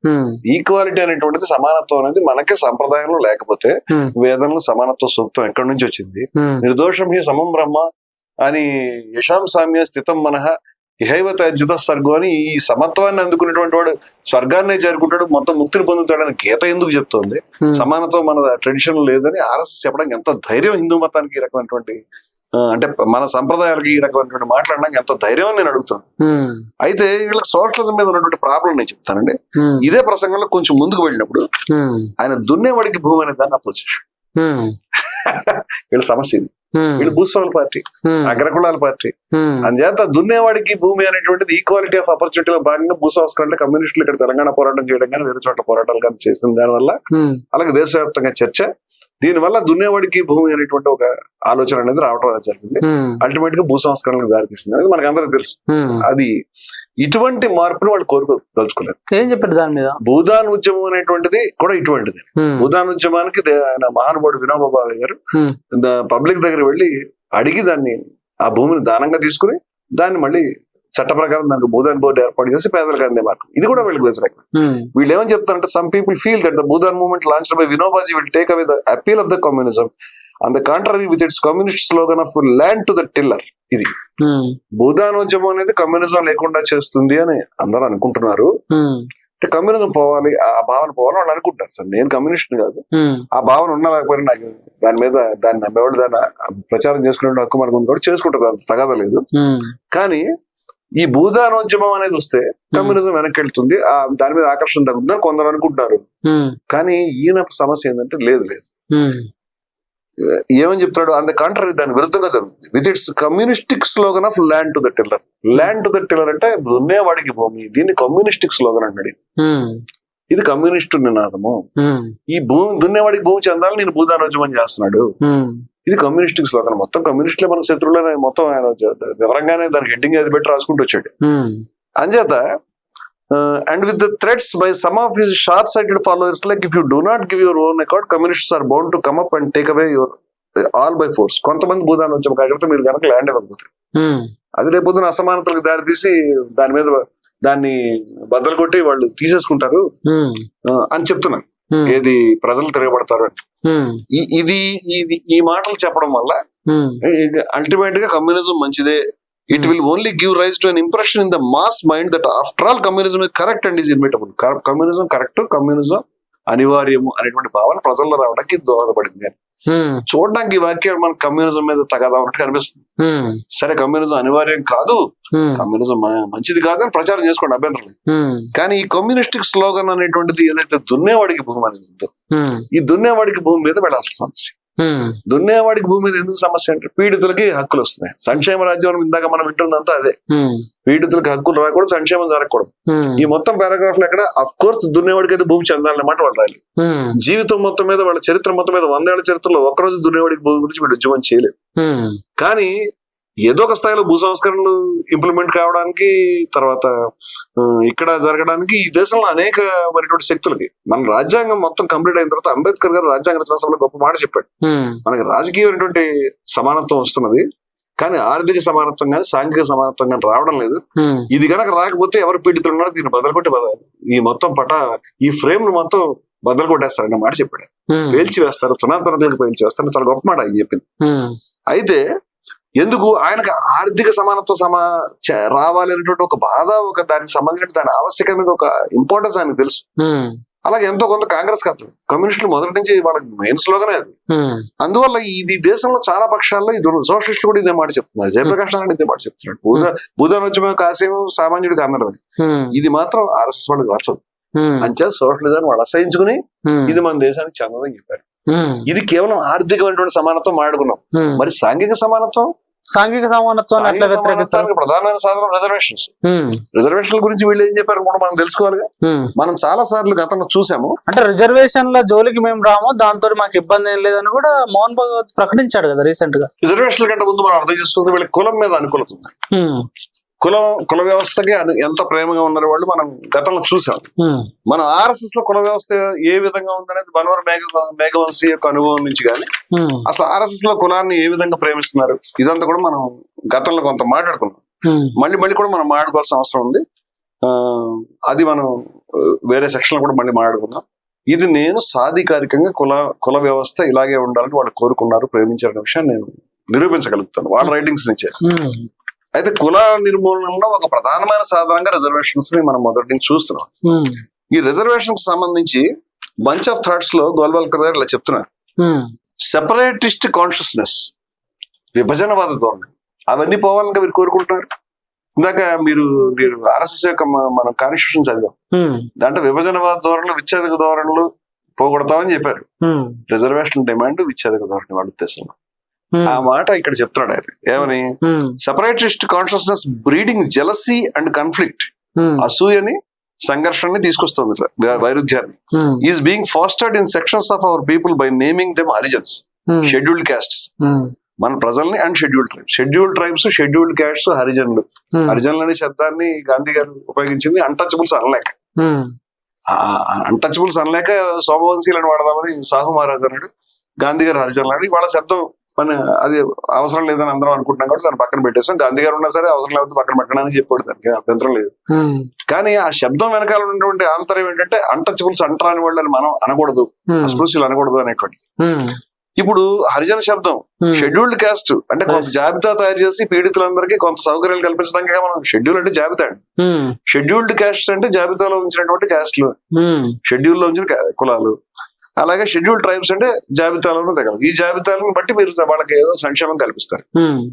ఈక్వాలిటీ అనేటువంటిది, సమానత్వం అనేది మనకే సంప్రదాయంలో లేకపోతే వేదంలో సమానత్వ సూక్తం ఎక్కడి నుంచి వచ్చింది? నిర్దోషం హి సమం బ్రహ్మ అని యశాం సామ్య స్థితం మనహ ఇహైవత అర్జిత స్వర్గం అని ఈ సమత్వాన్ని అందుకునేటువంటి వాడు స్వర్గాన్నే చేరుకుంటాడు, మొత్తం ముక్తిని పొందుతాడని గీత ఎందుకు చెప్తోంది? సమానత్వం మన ట్రెడిషన్ లేదని ఆర్ఎస్ఎస్ చెప్పడానికి ఎంత ధైర్యం హిందూ మతానికి ఈ రకమైనటువంటి, అంటే మన సంప్రదాయాలకి ఈ రకమైనటువంటి మాట్లాడడానికి ఎంత ధైర్యం అని నేను అడుగుతాను. అయితే వీళ్ళకి సోషలిజం మీద ఉన్నటువంటి ప్రాబ్లం నేను చెప్తానండి. ఇదే ప్రసంగంలో కొంచెం ముందుకు వెళ్ళినప్పుడు ఆయన దున్నేవాడికి భూమి అనే దాన్ని అప్రోచ్ చేశాడు. వీళ్ళ సమస్య ఇది. వీళ్ళు భూస్వాముల పార్టీ, అగ్రకులాల పార్టీ. అందుచేత దున్నేవాడికి భూమి అనేటువంటిది ఈక్వాలిటీ ఆఫ్ ఆపర్చునిటీలో భాగంగా భూస్వాములు కమ్యూనిస్టులు ఇక్కడ తెలంగాణ పోరాటం చేయడం కానీ వేరే చోట్ల పోరాటాలు కానీ చేసిన దానివల్ల, అలాగే దేశవ్యాప్తంగా చర్చ, దీనివల్ల దున్నేవాడికి భూమి అనేటువంటి ఒక ఆలోచన అనేది రావడం అనేది జరిగింది. అల్టిమేట్ గా భూ సంస్కరణకు దారితీస్తుంది అనేది మనకు అందరికి తెలుసు. అది ఇటువంటి మార్పుని వాళ్ళు కోరుకోదలుచుకోలేదు. ఏం చెప్పారు దాని మీద? భూదాన్ ఉద్యమం అనేటువంటిది కూడా ఇటువంటిది. భూదాన్ ఉద్యమానికి ఆయన మహానుభావుడు వినోబా భావే గారు పబ్లిక్ దగ్గర వెళ్ళి అడిగి దాన్ని, ఆ భూమిని దానంగా తీసుకుని దాన్ని మళ్ళీ చట్ట ప్రకారం దానికి భూదాన్ బోర్డు ఏర్పాటు చేసి పేదలకు అందే మార్గం. ఇది కూడా వీళ్ళకి వ్యతిరేకం. వీళ్ళు ఏమని చెప్తారంటే, some people feel that the Bhoodan movement launched by Vinobaji will take away the appeal of the communism and the contrary with its communist slogan of land to the tiller. ఇది భూదానోద్యమం అనేది కమ్యూనిజం లేకుండా చేస్తుంది అని అందరూ అనుకుంటున్నారు. అంటే కమ్యూనిజం పోవాలి, ఆ భావన పోవాలి వాళ్ళు అనుకుంటారు. సార్ నేను కమ్యూనిస్ట్ కాదు, ఆ భావన ఉన్నా లేకపోయినా నాకు దాని మీద దాన్ని నమ్మేవాళ్ళు దాన్ని ప్రచారం చేసుకునే హక్కు మనకు ఉంది కూడా చేసుకుంటారు, అంత తగదలేదు. కానీ ఈ భూదానోద్యమం అనేది వస్తే కమ్యూనిజం వెనక్కి వెళ్తుంది, దాని మీద ఆకర్షణ తగ్గుతుందని కొందరు అనుకుంటారు. కానీ ఈయన సమస్య ఏంటంటే లేదు ఏమని చెప్తాడు, అంత కాంట్రరీ దాని విరుద్ధంగా జరుగుతుంది. With its communistic slogan of land to the tiller. Land to the tiller అంటే దున్నేవాడికి భూమి, దీన్ని కమ్యూనిస్టిక్ స్లోగన్ అంటాడు. ఇది కమ్యూనిస్టు నినాదము. ఈ భూమి దున్నేవాడికి భూమి చెందాలని నేను భూదానోద్యమం చేస్తున్నాడు. ఇది కమ్యూనిస్టిక్ స్లోగన్. మొత్తం కమ్యూనిస్టులే మన శత్రువులనే మొత్తం ఆయన వివరంగానే దానికి హెడ్డింగ్ అది పెట్టి రాసుకుంటూ వచ్చాడు. అంచేత and with the threats by some of his short-sighted followers, like if you do not give your own accord, communists are bound to come up and take away your all by force. కొంతమంది భూదానోద్యమ కార్యకర్తలు మీరు కనుక land ఇవ్వకపోతే అది రేపొద్దున అసమానతలకు దారితీసి దాని మీద దాన్ని బద్దలు కొట్టి వాళ్ళు తీసేసుకుంటారు అని చెప్తున్నారు. ఏది ప్రజలు తిరగబడతారు అని. ఇది ఈ మాటలు చెప్పడం వల్ల అల్టిమేట్ గా కమ్యూనిజం మంచిదే, it will only give rise to an impression in the mass mind that after all communism is correct and is inevitable. Communism correct, communism అనివార్యము అనేటువంటి భావన ప్రజల్లో రావడానికి దోహదపడింది. చూడడానికి ఈ వాక్యాలు మనకు కమ్యూనిజం మీద తగదా ఉన్నట్టు కనిపిస్తుంది. సరే కమ్యూనిజం అనివార్యం కాదు, కమ్యూనిజం మంచిది కాదు అని ప్రచారం చేసుకోండి, అభ్యంతరం లేదు. కానీ ఈ కమ్యూనిస్టిక్ స్లోగన్ అనేటువంటిది ఏదైతే దున్నేవాడికి భూమి అనేది ఉందో, ఈ దున్నేవాడికి భూమి మీద వెళ్ళాల్సిన సమస్య. దున్నేవాడికి భూమి మీద ఎందుకు సమస్య అంటే పీడితులకి హక్కులు వస్తున్నాయి. సంక్షేమ రాజ్యం ఇందాక మనం వింటుందంతా అదే. పీడితులకి హక్కులు రాకూడదు, సంక్షేమం జరగకూడదు. ఈ మొత్తం పారాగ్రాఫ్ లో ఎక్కడ అఫ్ కోర్స్ దున్నేవాడికి అయితే భూమి చెందాలన్నమాట వాళ్ళు రాయాలి. జీవితం మొత్తం మీద వాళ్ళ చరిత్ర మొత్తం మీద 100 ఏళ్ల చరిత్రలో ఒక్కరోజు దున్నేవాడికి భూమి గురించి వీళ్ళు ఉద్యమం చేయలేదు. కానీ ఏదో ఒక స్థాయిలో భూ సంస్కరణలు ఇంప్లిమెంట్ కావడానికి, తర్వాత ఇక్కడ జరగడానికి ఈ దేశంలో అనేకమైనటువంటి శక్తులకి, మన రాజ్యాంగం మొత్తం కంప్లీట్ అయిన తర్వాత అంబేద్కర్ గారు రాజ్యాంగ రచన సభలో గొప్ప మాట చెప్పాడు. మనకి రాజకీయమైనటువంటి సమానత్వం వస్తున్నది, కానీ ఆర్థిక సమానత్వం కానీ సాంఘిక సమానత్వం కానీ రావడం లేదు. ఇది కనుక రాకపోతే ఎవరు పీడితులు ఉన్నారో దీన్ని బదలుకొట్టి ఈ మొత్తం ఈ ఫ్రేమ్ ను మొత్తం బద్దలు కొట్టేస్తారన్న మాట చెప్పాడు. పేల్చి వేస్తారు, తునాతునకు పేల్చి వేస్తారు. చాలా గొప్ప మాట ఆయన చెప్పింది. అయితే ఎందుకు ఆయనకు ఆర్థిక సమానత్వం రావాలి అనేటువంటి ఒక బాధ, ఒక దానికి సంబంధించిన దాని ఆవశ్యకత మీద ఒక ఇంపార్టెన్స్ ఆయనకు తెలుసు. అలాగే ఎంతో కొంత కాంగ్రెస్ కాదు, కమ్యూనిస్టులు మొదటి నుంచి వాళ్ళకి మెయిన్ స్లోగనే అది. అందువల్ల ఇది దేశంలో చాలా పక్షాల్లో ఇది సోషలిస్టులు కూడా ఇదే మాట చెప్తున్నారు. జయప్రకాష్ నారాయణ ఇదే మాట చెప్తున్నాడు. భూదానోద్యమం కాసేమో సామాన్యుడికి అందడం, ఇది మాత్రం ఆర్ఎస్ఎస్ వాళ్ళకి నచ్చదు. అంచే సోషలిజాన్ని వాళ్ళు అసహించుకుని ఇది మన దేశానికి చెందదని చెప్పారు. ఇది కేవలం ఆర్థికమైనటువంటి సమానత్వం మాట్లాడుకున్నాం. మరి సాంఘిక సమానత్వం, సాంఘిక సమానత్వానికి ప్రధానమైన సాధనం రిజర్వేషన్స్. రిజర్వేషన్ల గురించి వీళ్ళు ఏం చెప్పారు కూడా మనం తెలుసుకోవాలిగా. మనం చాలా సార్లు గతంలో చూసాము. అంటే రిజర్వేషన్ల జోలికి మేము రాము, దాంతో మాకు ఇబ్బంది ఏం లేదని కూడా మోహన్ భగవత్ ప్రకటించాడు కదా రీసెంట్ గా. రిజర్వేషన్ల కంటే ముందు మనం అర్థం చేసుకుంది వీళ్ళకి కులం మీద అనుకూలత ఉంది. కుల వ్యవస్థకి ఎంత ప్రేమగా ఉన్నారు వాళ్ళు మనం గతంలో చూసాం. మనం ఆర్ఎస్ఎస్ లో కుల వ్యవస్థ ఏ విధంగా ఉందనేది బన్వర్ మేఘవంశీ యొక్క అనుభవం నుంచి కానీ అసలు ఆర్ఎస్ఎస్ లో కులాన్ని ఏ విధంగా ప్రేమిస్తున్నారు ఇదంతా కూడా మనం గతంలో కొంత మాట్లాడుకున్నాం. మళ్ళీ కూడా మనం మాట్లాడుకోవాల్సిన అవసరం ఉంది. అది మనం వేరే సెక్షన్ లో కూడా మళ్ళీ మాట్లాడుకుందాం. ఇది నేను సాధికారికంగా కుల వ్యవస్థ ఇలాగే ఉండాలని వాళ్ళు కోరుకున్నారు, ప్రేమించారనే విషయాన్ని నేను నిరూపించగలుగుతాను వాళ్ళ రైటింగ్స్ నుంచే. అయితే కుల నిర్మూలనలో ఒక ప్రధానమైన సాధనంగా రిజర్వేషన్స్ ని మనం మొదటి నుంచి చూస్తున్నాం. ఈ రిజర్వేషన్ కి సంబంధించి బంచ్ ఆఫ్ థాట్స్ లో గోల్వాల్కర్ గారు ఇలా చెప్తున్నారు. సెపరేటిస్ట్ కాన్షియస్నెస్, విభజనవాద ధోరణి అవన్నీ పోవాలని మీరు కోరుకుంటున్నారు. ఇందాక మీరు ఆర్ఎస్ఎస్ యొక్క మనం కాన్స్టిట్యూషన్ చదివాం. దాంట్లో విభజనవాద ధోరణులు, విచ్ఛేదక ధోరణులు పోగొడతామని చెప్పారు. రిజర్వేషన్ డిమాండ్ విచ్ఛేదక ధోరణి వాళ్ళ ఉద్దేశంలో. ఆ మాట ఇక్కడ చెప్తున్నాడు ఆయన ఏమని, separatist consciousness breeding jealousy and conflict, అసూయని సంఘర్షణని తీసుకొస్తుంది, వైరుధ్యాన్ని. Is being fostered in sections of our people by naming them Harijans, scheduled castes. మన ప్రజల్ని and scheduled tribes, scheduled castes, హరిజనులు. హరిజనులు అనే శబ్దాన్ని గాంధీ గారు ఉపయోగించింది అన్టచబుల్స్ అనలేక. అన్టచబుల్స్ అనలేక సోమవంశీలను వాడదామని సాహు మహారాజ్ అన్నాడు. గాంధీ గారు హరిజనులు అన్నాడు. వాళ్ళ శబ్దం మన అది అవసరం లేదని అందరం అనుకుంటున్నాం కాబట్టి దాన్ని పక్కన పెట్టేస్తాం. గాంధీ గారు ఉన్నా సరే అవసరం లేకపోతే పక్కన పెట్టడానికి చెప్పాడు, దానికి అభ్యంతరం లేదు. కానీ ఆ శబ్దం వెనకాల ఉన్నటువంటి ఆంతర్యం ఏంటంటే అన్టచబుల్స్ అంటరాని వాళ్ళు అని మనం అనకూడదు, అస్పృశ్యులు అనకూడదు అనేటువంటిది. ఇప్పుడు హరిజన శబ్దం షెడ్యూల్డ్ క్యాస్ట్ అంటే కొంత జాబితా తయారు చేసి పీడితులందరికీ కొంత సౌకర్యాలు కల్పించడానికి మనం షెడ్యూల్ అంటే జాబితా అండి. షెడ్యూల్డ్ క్యాస్ట్ అంటే జాబితాలో ఉంచినటువంటి క్యాస్ట్లు, షెడ్యూల్ లో ఉంచిన కులాలు. అలాగే షెడ్యూల్ ట్రైబ్స్ అంటే జాబితాలోనూ తెగలదు. ఈ జాబితాలను బట్టి మీరు వాళ్ళకి ఏదో సంక్షేమం కల్పిస్తారు.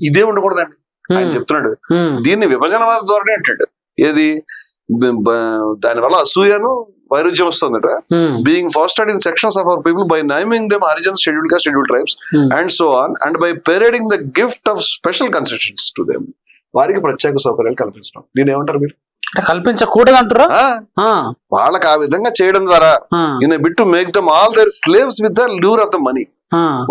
ఇదే ఉండకూడదండి ఆయన చెప్తున్నాడు. దీన్ని విభజనవాద ధోరణి అంటాడు. ఏది దానివల్ల అసూయను వైరుధ్యం వస్తుందట. Being fostered in sections of our people by naming them Harijans, scheduled caste, scheduled tribes and so on, and by parading the gift of special concessions to them. వారికి ప్రత్యేక సౌకర్యాలు కల్పించడం. దీని ఏమంటారు మీరు? కల్పించకూడదు అంటారా? వాళ్ళకి ఆ విధంగా చేయడం ద్వారా in bid to make them all their slaves with the lure of the money.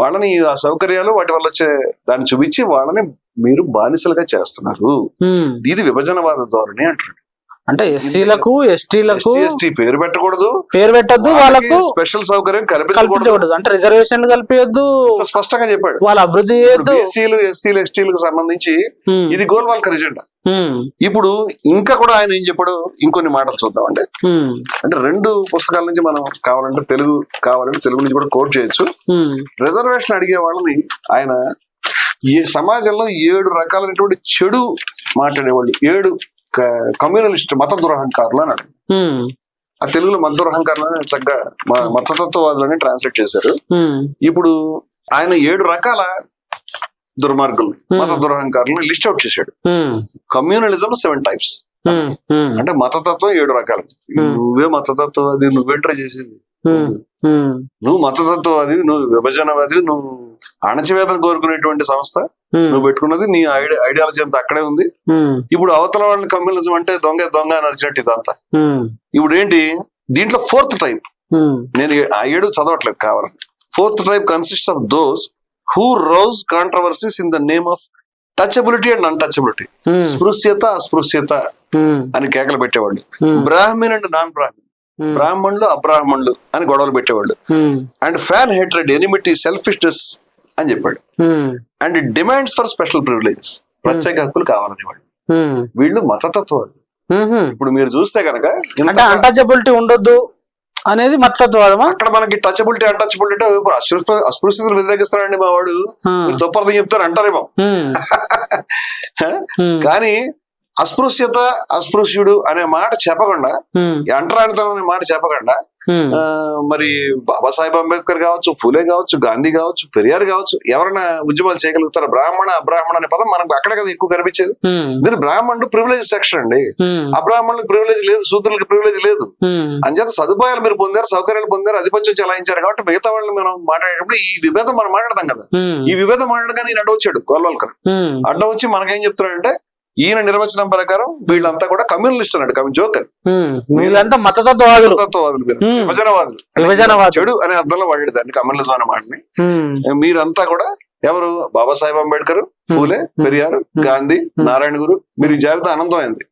వాళ్ళని ఆ సౌకర్యాలు వాటి వల్ల వచ్చే దాన్ని చూపించి వాళ్ళని మీరు బానిసలుగా చేస్తున్నారు. ఇది విభజనవాద ధోరణి అంటారు. అంటే ఎస్సీలకు, ఎస్టీలకు పేరు పెట్టకూడదు, పేరు పెట్టద్దు, వాళ్ళకు స్పెషల్ సౌకర్యం కల్పించకూడదు, అంటే రిజర్వేషన్లు కల్పించద్దు, స్పష్టంగా చెప్పాడు. వాళ్ళ అభివృద్ధి చేయొద్దు. ఎస్సీలు, ఎస్టీలకు సంబంధించి ఇది గోల్వాల్కర్ ఎజెండా. ఇప్పుడు ఇంకా కూడా ఆయన ఏం చెప్పాడు, ఇంకొన్ని మాటలు చూద్దాం. అంటే రెండు పుస్తకాల నుంచి మనం కావాలంటే తెలుగు నుంచి కూడా కోట్ చేయొచ్చు. రిజర్వేషన్ అడిగే వాళ్ళని ఆయన ఈ సమాజంలో 7 రకాలైనటువంటి చెడు మాట్లాడేవాళ్ళు, 7 కమ్యూనలిస్ట్ మత దురహంకారులు అని అడిగారు. ఆ తెలుగులో మత దురహంకారులని చక్కగా మతతత్వవాదులని ట్రాన్స్లేట్ చేశారు. ఇప్పుడు ఆయన 7 రకాల దుర్మార్గులు, మత దురహంకారులను లిస్ట్ అవుట్ చేశాడు. Communalism 7 types. అంటే మతతత్వం 7 రకాలు. నువ్వే మతతత్వవాది, నువ్వేంట్రా చేసేది, నువ్వు మతతత్వవాది, నువ్వు విభజనవాది, నువ్వు అణచివేదన కోరుకునేటువంటి సంస్థ నువ్వు పెట్టుకున్నది, నీ ఐడియాలజీ అంతా అక్కడే ఉంది. ఇప్పుడు అవతల వాళ్ళని కమ్యూనిజం అంటే దొంగ అని అరిచినట్టు ఇదంతా. ఇప్పుడు ఏంటి దీంట్లో 4th టైప్, నేను ఆ 7 చదవట్లేదు కావాలని. 4th type consist of those who rouse controversies in the name of touchability and untouchability. స్పృశ్యత, అస్పృశ్యత అని కేకలు పెట్టేవాళ్ళు. బ్రాహ్మణ్ అండ్ నాన్ బ్రాహ్మణ్, బ్రాహ్మణులు అబ్రాహ్మణులు అని గొడవలు పెట్టేవాళ్ళు. And fan hatred, enmity, selfishness అని చెప్పాడు. And demands for special privileges, ప్రత్యేక హక్కులు కావాలని వాళ్ళు. వీళ్ళు మతతత్వాలు. ఇప్పుడు మీరు చూస్తే కనుక అన్టచబిలిటీ ఉండొద్దు అనేది మతతత్వవాదమా? అక్కడ మనకి టచబిలిటీ, అన్టచబిలిటీ అస్పృశ్యతను వ్యతిరేకిస్తాడండి మా వాడు, తప్పర్థం చెప్తారు అంటారేమో. కానీ అస్పృశ్యత, అస్పృశ్యుడు అనే మాట చెప్పకుండా, అంటరానితనం అనే మాట చెప్పకుండా మరి బాబాసాహెబ్ అంబేద్కర్ కావచ్చు, ఫూలే కావచ్చు, గాంధీ కావచ్చు, పెరియార్ కావచ్చు, ఎవరైనా ఉద్యమాలు చేయగలుగుతారు? బ్రాహ్మణ అబ్రాహ్మణ అనే పదం మనకు అక్కడ కదా ఎక్కువ కనిపించేది. దీని బ్రాహ్మణుడు ప్రివిలేజ్ సెక్షన్ అండి. అబ్రాహ్మణులకు ప్రివిలేజ్ లేదు, శూద్రులకు ప్రివిలేజ్ లేదు. అంచేత సదుపాయాలు మీరు పొందారు, సౌకర్యాలు పొందారు, ఆధిపత్యం చెలాయించారు కాబట్టి మిగతా వాళ్ళని మనం మాట్లాడేటప్పుడు ఈ విభేదం మనం మాట్లాడతాం కదా. ఈ విభేదం మాట్లాడగానే ఈయన అడ్డ వచ్చాడు గోల్వాల్కర్. అడ్డ వచ్చి మనకేం చెప్తున్నాడంటే ఈయన నిర్వచనం ప్రకారం వీళ్ళంతా కూడా కమ్యూనలిస్ట్ అన్నాడు. జోకర్, వీళ్ళంతా మతతత్వవాదులు, విభజనవాదులు, చెడు అనే అర్థంలో వాడాడు దాన్ని, కమ్యూనలిజం అనే మాటని. మీరంతా కూడా ఎవరు? బాబాసాహెబ్ అంబేద్కర్, ఫూలే, పెరియార్, గాంధీ, నారాయణ గురు, మీరు ఈ జాబితా అనంతమైంది.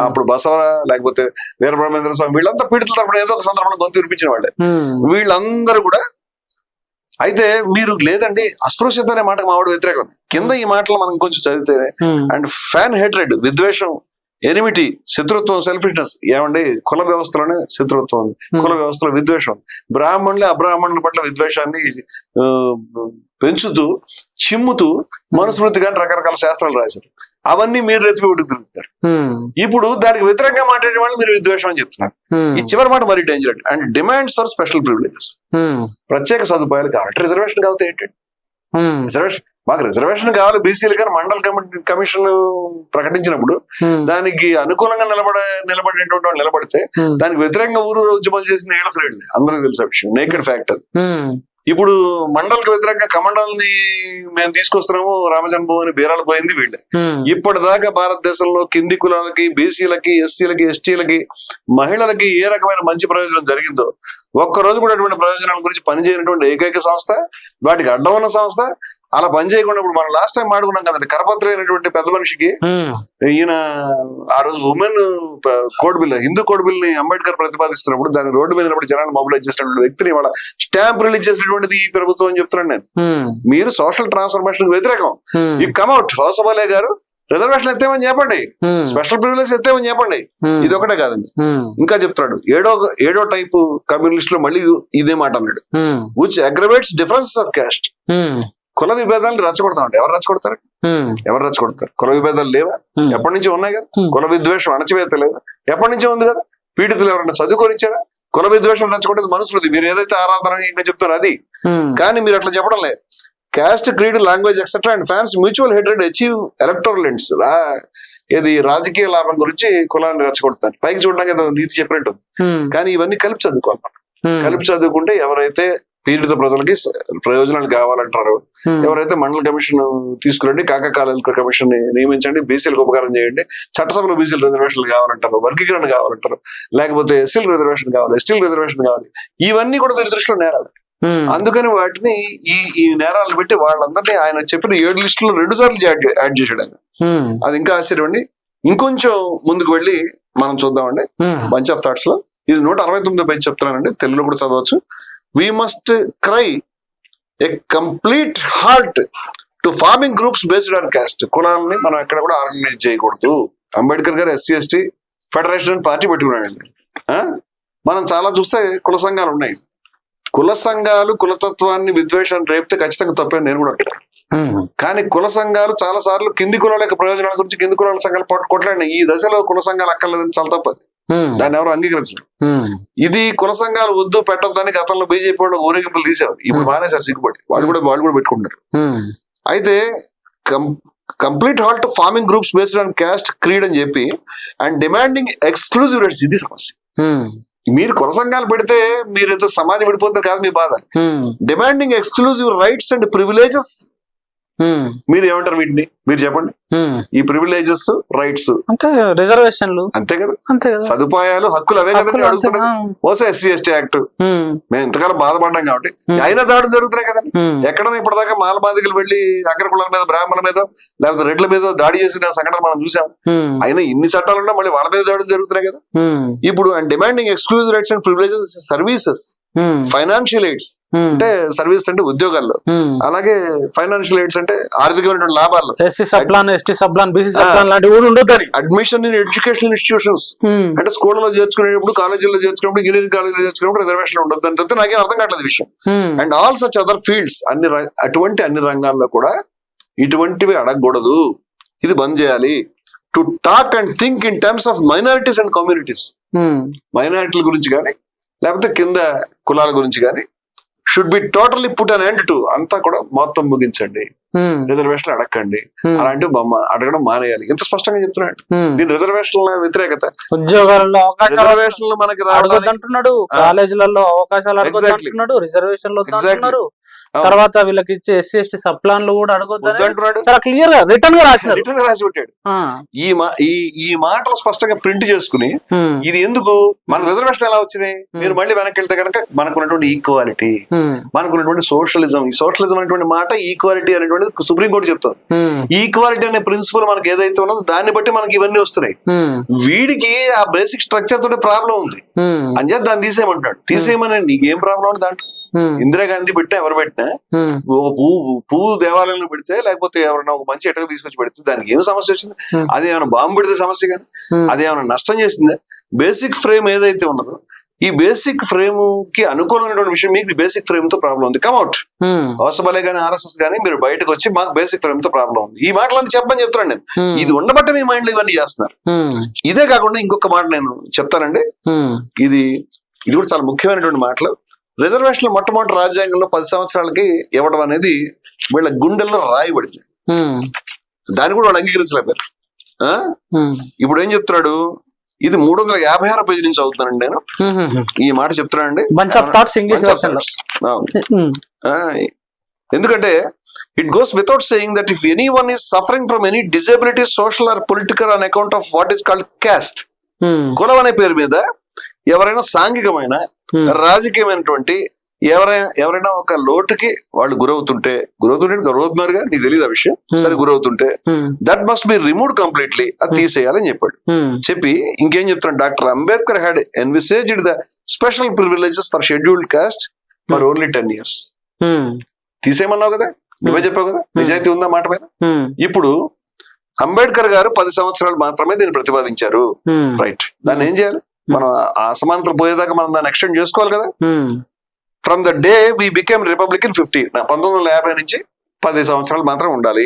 అప్పుడు బసవరా లేకపోతే వీరబ్రహ్మేంద్ర స్వామి వీళ్ళంతా పీడితుల తరపున ఏదో ఒక సందర్భంలో గొంతు వినిపించిన వాళ్ళే. వీళ్ళందరూ కూడా అయితే మీరు లేదండి అస్పృశ్యత అనే మాట మావాడు వ్యతిరేకం. కింద ఈ మాటలు మనం కొంచెం చదివితే అండ్ ఫ్యాన్ హేట్రెడ్, విద్వేషం, ఎనిమిటీ, శత్రుత్వం, సెల్ఫిష్నెస్. ఏమండి కుల వ్యవస్థలోనే శత్రుత్వం ఉంది, కుల వ్యవస్థలో విద్వేషం. బ్రాహ్మణులే అబ్రాహ్మణుల పట్ల విద్వేషాన్ని పెంచుతూ చిమ్ముతూ మనుస్మృతిగా రకరకాల శాస్త్రాలు రాశారు. అవన్నీ మీరు రెత్తిపెట్టుకు తిరుగుతారు. ఇప్పుడు దానికి వ్యతిరేకంగా మాట్లాడే వాళ్ళు మీరు విద్వేషం అని చెప్తున్నారు. ఈ చివరి మాట మరీ danger. And demands for special privileges, ప్రత్యేక సదుపాయాలు కావాలి. రిజర్వేషన్ కావాలి ఏంటంటే రిజర్వేషన్, మాకు రిజర్వేషన్ కావాలి బీసీలు, కానీ మండల్ కమిషన్ ప్రకటించినప్పుడు దానికి అనుకూలంగా నిలబడేటువంటి వాళ్ళు నిలబడితే దానికి వ్యతిరేకంగా ఊరు ఉద్యమాలు చేసింది ఏళ్ళసరేది అందరికీ తెలిసే విషయం, నేకెడ్ ఫ్యాక్ట్ అది. ఇప్పుడు మండలికి వ్యతిరేకంగా కమండల్ని మేము తీసుకొస్తున్నాము, రామజన్మభూమి బీరాలు పోయింది వీళ్ళే. ఇప్పటిదాకా భారతదేశంలో కింది కులాలకి, బీసీలకి, ఎస్సీలకి, ఎస్టీలకి, మహిళలకి ఏ రకమైన మంచి ప్రయోజనం జరిగిందో ఒక్కరోజు కూడా అటువంటి ప్రయోజనాల గురించి పనిచేయనటువంటి ఏకైక సంస్థ, వాటికి అడ్డం ఉన్న సంస్థ, అలా పని చేయకుండా ఇప్పుడు మనం లాస్ట్ టైం మాడుకున్నాం కదండి, కరపత్రి అయినటువంటి పెద్ద మనిషికి ఈయన ఆ రోజు women code bill, Hindu code bill ని అంబేద్కర్ ప్రతిపాదిస్తున్నప్పుడు దాన్ని రోడ్డు మీద నిలబడి జనాలు మొబిలైజ్ చేసినటువంటి వ్యక్తిని వాళ్ళ స్టాంప్ రిలీజ్ చేసినటువంటిది ఈ ప్రభుత్వం అని చెప్తున్నాను నేను. మీరు సోషల్ ట్రాన్స్ఫర్మేషన్ వ్యతిరేకం, ఈ కమ్అట్ హోసబలే గారు రిజర్వేషన్ ఎత్తేమని చెప్పండి, స్పెషల్ ప్రివిలేజ్ ఎత్తేమని చెప్పండి. ఇది ఒకటే కాదండి, ఇంకా చెప్తున్నాడు ఏడో టైపు కమ్యూనిస్ట్ లో మళ్ళీ ఇదే మాట అన్నాడు, విచ్ అగ్రవేట్స్ డిఫరెన్సెస్ ఆఫ్ క్యాస్ట్. కుల విభేదాలను రెచ్చగొడతామండి. ఎవరు రెచ్చగొడతారు? కుల విభేదాలు లేవా? ఎప్పటి నుంచో ఉన్నాయి కదా. కుల విద్వేషం అణచివేత లేదా? ఎప్పటి నుంచో ఉంది కదా. పీడితులు ఎవరైనా చదువుకొనిచ్చారా? కుల విద్వేషం రెచ్చగొట్టేది మనుస్మృతి. మీరు ఏదైతే ఆరాధన ఇంకా చెప్తారో అది, కానీ మీరు అట్లా చెప్పడం లేదు. Caste, creed, language etcetera and fans mutual hatred achieve electoral ends. ఇది రాజకీయ లాభం గురించి కులాన్ని రెచ్చగొడతారు. పైకి చూడడానికి ఏదో నీతి చెప్పినట్టు, కానీ ఇవన్నీ కలిపి చదువుకోవాలి. కలిపి చదువుకుంటే ఎవరైతే పీడిత ప్రజలకి ప్రయోజనాలు కావాలంటారు, ఎవరైతే మండల కమిషన్ తీసుకురండి, కాకకాల కమిషన్ నియమించండి, బీసీలకు ఉపకారం చేయండి, చట్టసభలో బీసీలు రిజర్వేషన్లు కావాలంటారు, వర్గీకరణ కావాలంటారు, లేకపోతే ఎస్సీలు రిజర్వేషన్ కావాలి, ఎస్టీలు రిజర్వేషన్ కావాలి, ఇవన్నీ కూడా వీరి దృష్టిలో నేరాలు. అందుకని వాటిని ఈ నేరాలు పెట్టి వాళ్ళందరినీ ఆయన చెప్పిన 7 లిస్టులో 2 సార్లు యాడ్ చేశాడు ఆయన. అది ఇంకా ఆశ్చర్యం అండి. ఇంకొంచెం ముందుకు వెళ్ళి మనం చూద్దామండి బంచ్ ఆఫ్ థాట్స్ లో. ఇది 169 పేజీ చెప్తున్నానండి, తెలుగులో కూడా చదవచ్చు. We must cry a complete halt to farming groups based on caste. కులాలని మనం ఎక్కడ కూడా ఆర్గనైజ్ చేయకూడదు. అంబేద్కర్ గారు SC ST ఫెడరేషన్ పార్టీ పెట్టుకున్నాడండి. మనం చాలా చూస్తే కుల సంఘాలు ఉన్నాయి. కుల సంఘాలు కులతత్వాన్ని విద్వేషాన్ని రేపితే ఖచ్చితంగా తప్పే నేను కూడా అంటాను. కానీ కుల సంఘాలు చాలా సార్లు కింది కులాల యొక్క ప్రయోజనాల గురించి కింది కులాల సంఘాలు కొట్లాడినాయి. ఈ దశలో కుల సంఘాలు అక్కర్లేదని చాలా తప్పదు, దాన్ని ఎవరు అంగీకరించరు. ఇది కుల సంఘాలు వద్దు పెట్టద్దని గతంలో బీజేపీ వాళ్ళు ఊరేగింపులు తీసేవారు, ఇప్పుడు మానేసారు సిగ్గుపడి. వాళ్ళు కూడా పెట్టుకుంటారు. అయితే complete halt farming groups based on caste, creed అని చెప్పి అండ్ డిమాండింగ్ ఎక్స్క్లూజివ్ రైట్స్. ఇది సమస్య. మీరు కుల సంఘాలు పెడితే మీరు ఏదో సమాజం విడిపోతారు కాదు మీ బాధ. Demanding exclusive rights and privileges. మీరు ఏమంటారు వీటిని? మీరు చెప్పండి. ఈ ప్రివిలేజెస్, రైట్స్ అంటే రిజర్వేషన్లు అంతే కదా, సదుపాయాలు, హక్కులు అవే కదా అడుగుతున్నాం. ఓసే SC ST యాక్ట్ మేము ఇంతకాలం బాధపడ్డాం కాబట్టి అయినా దాడులు జరుగుతున్నాయి కదా. ఎక్కడైనా ఇప్పటిదాకా మాలబాధికులు వెళ్లి అగ్రకులాల మీద, బ్రాహ్మణుల మీద, లేకపోతే రెడ్ల మీద దాడి చేసిన సంఘటన మనం చూసాం. అయినా ఇన్ని చట్టాలున్నా మళ్ళీ వాళ్ళ మీద దాడులు జరుగుతున్నాయి కదా. ఇప్పుడు and demanding exclusive rights and privileges, services, financial AIDS అంటే సర్వీస్ అంటే ఉద్యోగాల్లో, అలాగే ఫైనాన్షియల్ ఎయిడ్స్ అంటే ఆర్థికమైన లాభాలు, అడ్మిషన్ ఇన్ ఎడ్యుకేషనల్ ఇన్స్టిట్యూషన్స్ అంటే స్కూళ్ళలో చేర్చుకునేటప్పుడు, కాలేజీలో చేర్చుకున్నప్పుడు, ఇంజనీరింగ్ కాలేజీలో చేర్చుకున్నప్పుడు రిజర్వేషన్ ఉండదు అని చెప్తే నాకేం అర్థం కావట్లేదు విషయం. And all such other fields, అన్ని రంగాల్లో కూడా ఇటువంటివి అడగకూడదు. ఇది బంద్ చేయాలి. To talk and think in terms of minorities and communities. మైనారిటీల గురించి కానీ లేకపోతే కింద కులాల గురించి కానీ should be totally put an end to, అంతా కూడా మొత్తం ముగించండి, రిజర్వేషన్ అడగండి, అలాంటి అడగడం మానేయాలి. ఎంత స్పష్టంగా చెప్తున్నాడు. దీని రిజర్వేషన్ల వ్యతిరేకత. ఉద్యోగాలలో రిజర్వేషన్లు మనకి అడగొద్దంటున్నాడు, కాలేజీలలో అవకాశాలు అడగొద్దంటున్నాడు, రిజర్వేషన్లు వద్దంటున్నారు, తర్వాత వీళ్ళకి ఇచ్చే ఎస్సీ ఎస్టీ సప్లాన్లు కూడా అడగొద్దంటున్నాడు. చాలా క్లియర్ గా రిటర్న్ గా రాసి పెట్టాడు. ఈ మాటలు స్పష్టంగా ప్రింట్ చేసుకుని ఇది ఎందుకు మన రిజర్వేషన్ ఎలా వచ్చినాయి, మీరు మళ్ళీ వెనక్కి వెళ్తే కనుక మనకున్నటువంటి ఈక్వాలిటీ, మనకున్నటువంటి సోషలిజం, ఈ సోషలిజం అనేటువంటి మాట ఈక్వాలిటీ అనేటువంటి సుప్రీంకోర్టు చెప్తుంది. ఈక్వాలిటీ అనే ప్రిన్సిపల్ మనకి ఏదైతే ఉన్నదో దాన్ని బట్టి మనకి ఇవన్నీ వస్తున్నాయి. వీడికి ఆ బేసిక్ స్ట్రక్చర్ తోటి ప్రాబ్లం ఉంది అని చెప్పి దాన్ని తీసేయమంటాడు. తీసేయమని నీకేం ప్రాబ్లం ఉంది దాంట్లో? ఇందిరాగాంధీ పెట్టినా ఎవరు పెట్టినా పువ్వు దేవాలయంలో పెడితే, లేకపోతే ఎవరైనా ఒక మంచి ఎటక తీసుకొచ్చి పెడితే దానికి ఏం సమస్య వచ్చింది? అదేమైనా బాంబు పెడితే సమస్య కానీ అదేమైనా నష్టం చేసిందా? బేసిక్ ఫ్రేమ్ ఏదైతే ఉన్నదో ఈ బేసిక్ ఫ్రేమ్ కి అనుకూలమైనటువంటి విషయం, మీకు బేసిక్ ఫ్రేమ్ తో ప్రాబ్లం ఉంది, కమ్అట్. హోసబలే గానీ RSS గానీ మీరు బయటకు వచ్చి మాకు బేసిక్ ఫ్రేమ్ తో ప్రాబ్లం ఉంది, ఈ మాటలన్నీ చెప్పని చెప్తున్నాను నేను. ఇది ఉండబట్టే మీ మైండ్ లో ఇవన్నీ చేస్తున్నారు. ఇదే కాకుండా ఇంకొక మాట నేను చెప్తానండి, ఇది కూడా చాలా ముఖ్యమైనటువంటి మాటలు. రిజర్వేషన్లు మొట్టమొదటి రాజ్యాంగంలో 10 సంవత్సరాలకి ఇవ్వడం అనేది వీళ్ళ గుండెల్లో రాయబడింది. దాన్ని కూడా వాళ్ళు అంగీకరించలేపారు. ఇప్పుడు ఏం చెప్తున్నాడు, ఇది 356 పేజీ నుంచి చదువుతానండి నేను. ఈ మాట చెప్తున్నానండి, ఎందుకంటే it goes without saying that if any one is suffering from any disability social or political on account of what is called caste, కులం అనే పేరు మీద ఎవరైనా సాంఘికమైన రాజకీయమైనటువంటి ఎవరైనా ఒక లోటుకి వాళ్ళు గురవుతున్నారుగా, నీకు తెలియదు ఆ విషయం, సరే గురవుతుంటే that must be removed completely, అది తీసేయాలని చెప్పాడు. చెప్పి ఇంకేం చెప్తున్నాడు, doctor Ambedkar had envisaged the special privileges for scheduled caste for only 10 years. తీసేయమన్నావు కదా, నువ్వే చెప్పావు కదా, నిజాయితీ ఉందా మాట మీద? ఇప్పుడు అంబేద్కర్ గారు 10 సంవత్సరాలు మాత్రమే దీన్ని ప్రతిపాదించారు, రైట్. దాన్ని ఏం చేయాలి మనం? ఆ అసమానతలు పోయేదాకా మనం దాన్ని ఎక్స్టెండ్ చేసుకోవాలి కదా. From the day we became republic in 1950 నుంచి 10 సంవత్సరాలు మాత్రం ఉండాలి.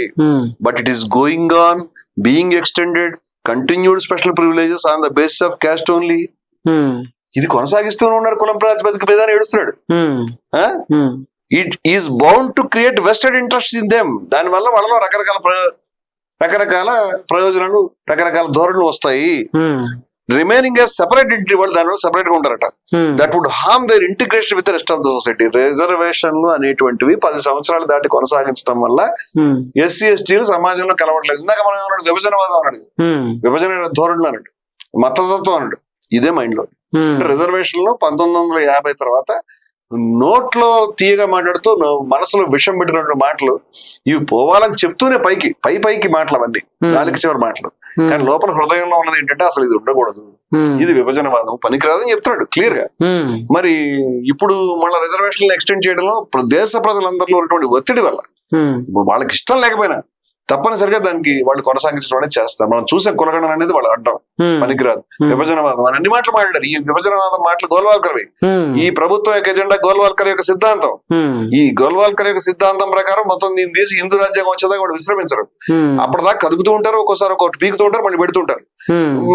But it is going on being extended continued special privileges on the basis of caste only. ఇది కొనసాగిస్తూనే ఉన్నారు కులం ప్రాతిపదిక మీద ఏడుస్తున్నాడు. It is bound to create vested interest in them. దాని వల్ల వాళ్ళలో రకరకాల ప్రయోజనాలు, రకరకాల ధోరణులు వస్తాయి. రిమైనింగ్ యాజ్ సెపరేట్ ఎంట్రీ, వాళ్ళు దానివల్ల సెపరేట్ గా ఉంటారట. That would harm their integration with rest of the society. రిజర్వేషన్లు అనేటువంటివి 10 సంవత్సరాలు దాటి కొనసాగించడం వల్ల ఎస్సీ ఎస్టీలు సమాజంలో కలవట్లేదు. ఇందాక మనం ఏమన్నాడు, విభజనవాదం అన్నాడు, విభజన ధోరణులు అన్నాడు, మతతత్వం అన్నాడు. ఇదే మైండ్ లో రిజర్వేషన్లు 1950 తర్వాత నోట్లో తీయగా మాట్లాడుతూ మనసులో విషం పెట్టినటువంటి మాటలు ఇవి పోవాలని చెప్తూనే పైకి మాటలు అవన్నీ, గాలికి చివరి మాటలు. కానీ లోపల హృదయంలో ఉన్నది ఏంటంటే అసలు ఇది ఉండకూడదు, ఇది విభజనవాదం, పనికిరాదని చెప్తున్నాడు క్లియర్ గా. మరి ఇప్పుడు మళ్ళీ రిజర్వేషన్లు ఎక్స్టెండ్ చేయడంలో దేశ ప్రజలందరిలో ఉన్నటువంటి ఒత్తిడి వల్ల వాళ్ళకి ఇష్టం లేకపోయినా తప్పనిసరిగా దానికి వాళ్ళు కొనసాగించడం చేస్తారు. మనం చూసే కులగణన అనేది వాళ్ళు అడ్డం, పనికిరాదు, విభజనవాదం అని అన్ని మాటలు మాట్లాడారు. ఈ విభజనవాదం మాటలు గోల్వాల్కర్వి. ఈ ప్రభుత్వం యొక్క ఎజెండా గోల్వాల్కర్ యొక్క సిద్ధాంతం. ఈ గోల్వాల్కర్ యొక్క సిద్ధాంతం ప్రకారం మొత్తం దీన్ని తీసి హిందూ రాజ్యాంగం వచ్చేదాకా వాళ్ళు విశ్రమించరు. అప్పటిదాకా కదుపుతూ ఉంటారు, ఒక్కోసారి ఒకటి పీకుతూ ఉంటారు, మళ్ళీ పెడుతుంటారు,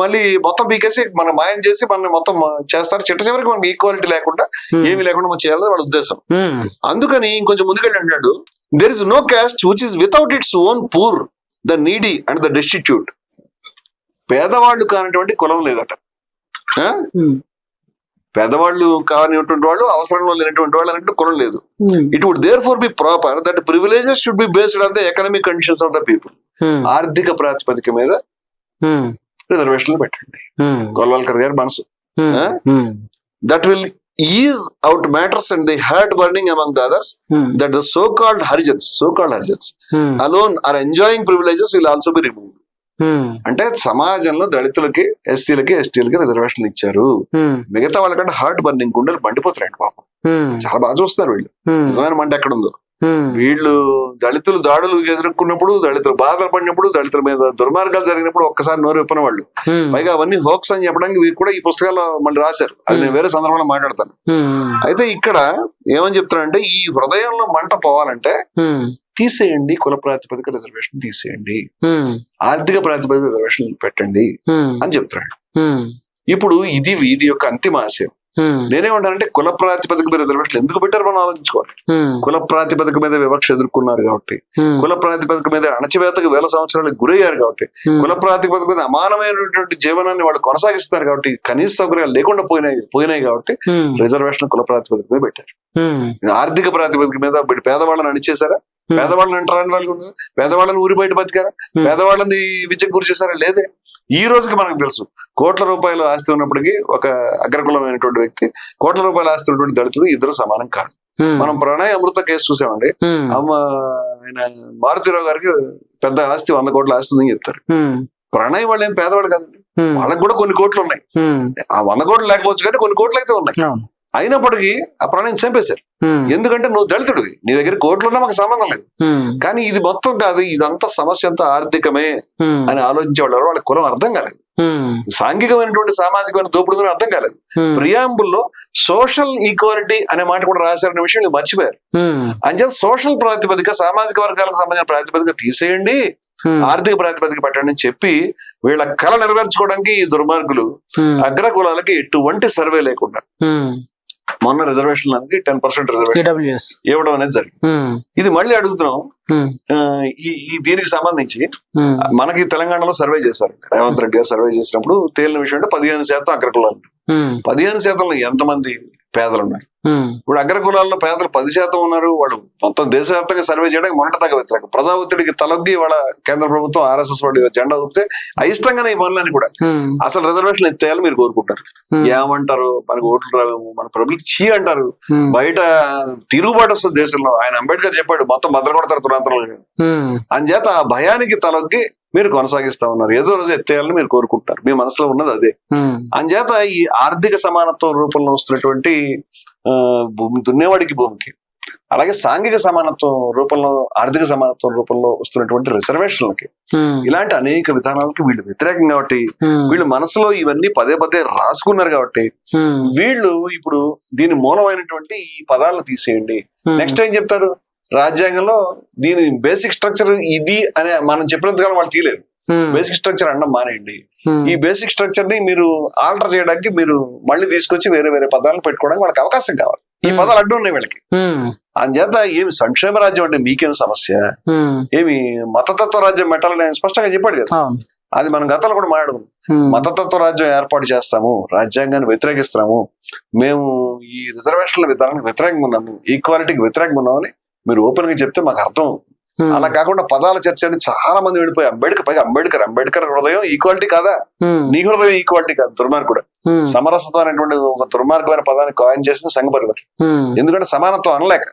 మళ్ళీ మొత్తం పీకేసి మనం మాయం చేసి మనం మొత్తం చేస్తారు. చిట్ట చివరికి మనకి ఈక్వాలిటీ లేకుండా ఏమీ లేకుండా మనం చేయాలని వాళ్ళ ఉద్దేశం. అందుకని ఇంకొంచెం ముందుకెళ్ళి అంటాడు, there is no caste which is without its own poor, the needy and the destitute. పేదవాళ్ళు కానటువంటి కులం లేదట. పేదవాళ్ళు కానిటువంటి వాళ్ళు, అవసరంలో లేనటువంటి వాళ్ళు అనేటువంటి కులం లేదు. It would therefore be proper that privileges should be based on the economic conditions of the people. ఆర్థిక ప్రాతిపదిక మీద రిజర్వేషన్లు పెట్టండి. గోల్వాల్కర్ గారి మనసు. That will ease out matters and the heart burning among the others, that the so-called Harijans alone are enjoying privileges will also be removed. అంటే సమాజంలో దళితులకి, ఎస్సీలకి, ఎస్టీలకి రిజర్వేషన్లు ఇచ్చారు, మిగతా వాళ్ళకంటే హార్ట్ బర్నింగ్, గుండెలు మండిపోతారండి పాపం. చాలా బాగా చూస్తున్నారు వీళ్ళు, నిజమైన మంట ఎక్కడ ఉందో. వీళ్ళు దళితులు దాడులు ఎదుర్కొన్నప్పుడు, దళితులు బాధలు పడినప్పుడు, దళితుల మీద దుర్మార్గాలు జరిగినప్పుడు ఒక్కసారి నోరు విప్పిన వాళ్ళు. పైగా అవన్నీ హోక్స్ అని చెప్పడానికి వీరు కూడా ఈ పుస్తకాల్లో మళ్ళీ రాశారు. అది నేను వేరే సందర్భంలో మాట్లాడతాను. అయితే ఇక్కడ ఏమని చెప్తానంటే, ఈ హృదయంలో మంట పోవాలంటే తీసేయండి, కుల ప్రాతిపదిక రిజర్వేషన్ తీసేయండి, ఆర్థిక ప్రాతిపదిక రిజర్వేషన్ పెట్టండి అని చెప్తున్నాడు. ఇప్పుడు ఇది వీరి యొక్క అంతిమ ఆశయం. నేనేమంటానంటే కుల ప్రాతిపదిక మీద రిజర్వేషన్ ఎందుకు పెట్టారు మనం ఆలోచించుకోవాలి. కుల ప్రాతిపదిక మీద వివక్ష ఎదుర్కొన్నారు కాబట్టి, కుల ప్రాతిపదిక మీద అణచివేతకు వేల సంవత్సరాలకు గురయ్యారు కాబట్టి, కుల ప్రాతిపదిక మీద అమానమైనటువంటి జీవనాన్ని వాళ్ళు కొనసాగిస్తారు కాబట్టి, కనీస సౌకర్యాలు లేకుండా పోయినాయి కాబట్టి రిజర్వేషన్ కుల ప్రాతిపదిక మీద పెట్టారు. ఆర్థిక ప్రాతిపదిక మీద పేదవాళ్ళని అణిచేశారా? పేదవాళ్ళని అంటారని వాళ్ళు పేదవాళ్ళని ఊరి బయట బతికారా? పేదవాళ్ళని విద్యకు గురి చేశారా? లేదే. ఈ రోజుకి మనకు తెలుసు, కోట్ల రూపాయల ఆస్తి ఉన్నప్పటికీ ఒక అగ్రకులమైనటువంటి వ్యక్తి, కోట్ల రూపాయల ఆస్తి ఉన్నటువంటి దళితుడు ఇద్దరు సమానం కాదు. మనం ప్రణయ్ అమృత కేసు చూసామండి. ఆయన మారుతిరావు గారికి పెద్ద ఆస్తి 100 కోట్ల ఆస్తి ఉందని చెప్తారు. ప్రణయ్ వాళ్ళు ఏం పేదవాళ్ళు కాదండి, వాళ్ళకి కూడా కొన్ని కోట్లు ఉన్నాయి. ఆ 100 కోట్లు లేకపోవచ్చు కానీ కొన్ని కోట్లు అయితే ఉన్నాయి. అయినప్పటికీ ఆ ప్రణయం చంపేశారు. ఎందుకంటే నువ్వు దళితుడివి, నీ దగ్గర కోట్లున్నా మాకు సంబంధం లేదు. కానీ ఇది మొత్తం కాదు, ఇదంతా సమస్య అంతా ఆర్థికమే అని ఆలోచించేవాళ్ళు. వాళ్ళకి కులం అర్థం కాలేదు, సాంఘికమైనటువంటి సామాజికమైన దోపిడీ అర్థం కాలేదు. ప్రియాంబుల్లో సోషల్ ఈక్వాలిటీ అనే మాట కూడా రాశారనే విషయం వీళ్ళు మర్చిపోయారు. అంచేత సోషల్ ప్రాతిపదిక, సామాజిక వర్గాలకు సంబంధించిన ప్రాతిపదిక తీసేయండి, ఆర్థిక ప్రాతిపదిక పెట్టండి అని చెప్పి వీళ్ళ కళ నెరవేర్చుకోవడానికి ఈ దుర్మార్గులు అగ్ర కులాలకి ఎటువంటి సర్వే లేకుండా మొన్న రిజర్వేషన్ అనేది 10% రిజర్వేషన్ ఇవ్వడం అనేది జరిగింది. ఇది మళ్ళీ అడుగుతున్నాం. ఈ దీనికి సంబంధించి మనకి తెలంగాణలో సర్వే చేశారు, రేవంత్ రెడ్డి గారు సర్వే చేసినప్పుడు తేలిన విషయం అంటే 15% అగ్ర కులాలు. 15%లో ఎంతమంది పేదలు ఉన్నారు? ఇప్పుడు అగ్ర కులాల్లో పేదలు 10% ఉన్నారు. వాళ్ళు మొత్తం దేశవ్యాప్తంగా సర్వే చేయడానికి మొన్నటిదాకా వ్యతిరేకం. ప్రజా ఒత్తిడికి తలొగ్గి వాళ్ళ కేంద్ర ప్రభుత్వం RSS వాళ్ళు జెండా ఊపితే అయిష్టంగానే ఈ పనులని కూడా అసలు రిజర్వేషన్ ఎత్తేయాలని మీరు కోరుకుంటారు. ఏమంటారు? మనకు ఓట్లు రావు, మన ప్రభుత్వం చీ అంటారు. బయట తిరుగుబాటు వస్తుంది దేశంలో. ఆయన అంబేద్కర్ చెప్పాడు మొత్తం బద్దలు కొడతారు తురాంతరం. అంచేత ఆ భయానికి తలొగ్గి మీరు కొనసాగిస్తా ఉన్నారు. ఏదో రోజు ఎత్తేయాలని మీరు కోరుకుంటారు. మీ మనసులో ఉన్నది అదే. అంచేత ఈ ఆర్థిక సమానత్వం రూపంలో వస్తున్నటువంటి భూమి దున్నేవాడికి భూమికి, అలాగే సాంఘిక సమానత్వం రూపంలో, ఆర్థిక సమానత్వం రూపంలో వస్తున్నటువంటి రిజర్వేషన్లకి, ఇలాంటి అనేక విధానాలకి వీళ్ళు వ్యతిరేకం కాబట్టి, వీళ్ళు మనసులో ఇవన్నీ పదే పదే రాసుకున్నారు కాబట్టి వీళ్ళు ఇప్పుడు దీని మూలమైనటువంటి ఈ పదాలను తీసేయండి. నెక్స్ట్ ఏం చెప్తారు? రాజ్యాంగంలో దీని బేసిక్ స్ట్రక్చర్ ఇది అని మనం చెప్పినంతకాలం వాళ్ళు తీయలేరు. బేసిక్ స్ట్రక్చర్ అనడం మానేయండి. ఈ బేసిక్ స్ట్రక్చర్ ని మీరు ఆల్టర్ చేయడానికి మీరు మళ్ళీ తీసుకొచ్చి వేరే వేరే పదాలను పెట్టుకోవడానికి వాళ్ళకి అవకాశం కావాలి. ఈ పదాలు అడ్డు ఉన్నాయి వీళ్ళకి. అందుచేత ఏమి సంక్షేమ రాజ్యం అంటే మీకేం సమస్య? ఏమి మతతత్వ రాజ్యం పెట్టాలని ఆయన స్పష్టంగా చెప్పాడు కదా. అది మనం గతంలో కూడా మాట్లాడుకున్నాం. మతతత్వ రాజ్యం ఏర్పాటు చేస్తాము, రాజ్యాంగాన్ని వ్యతిరేకిస్తాము, మేము ఈ రిజర్వేషన్ల విధానానికి వ్యతిరేకంగా ఉన్నాము, ఈక్వాలిటీకి వ్యతిరేకంగా ఉన్నామని మీరు ఓపెన్ గా చెప్తే మాకు అర్థం. అలా కాకుండా పదాల చర్చ అని చాలా మంది వెళ్ళిపోయి అంబేద్కర్ హృదయం ఈక్వాలిటీ కాదా? నీ హృదయం ఈక్వాలిటీ కాదు, దుర్మార్గుడు. సమరసత అనేటువంటి ఒక దుర్మార్గమైన పదాన్ని కాయిన్ చేసింది సంఘ పరివార్. ఎందుకంటే సమానత్వం అనలేక,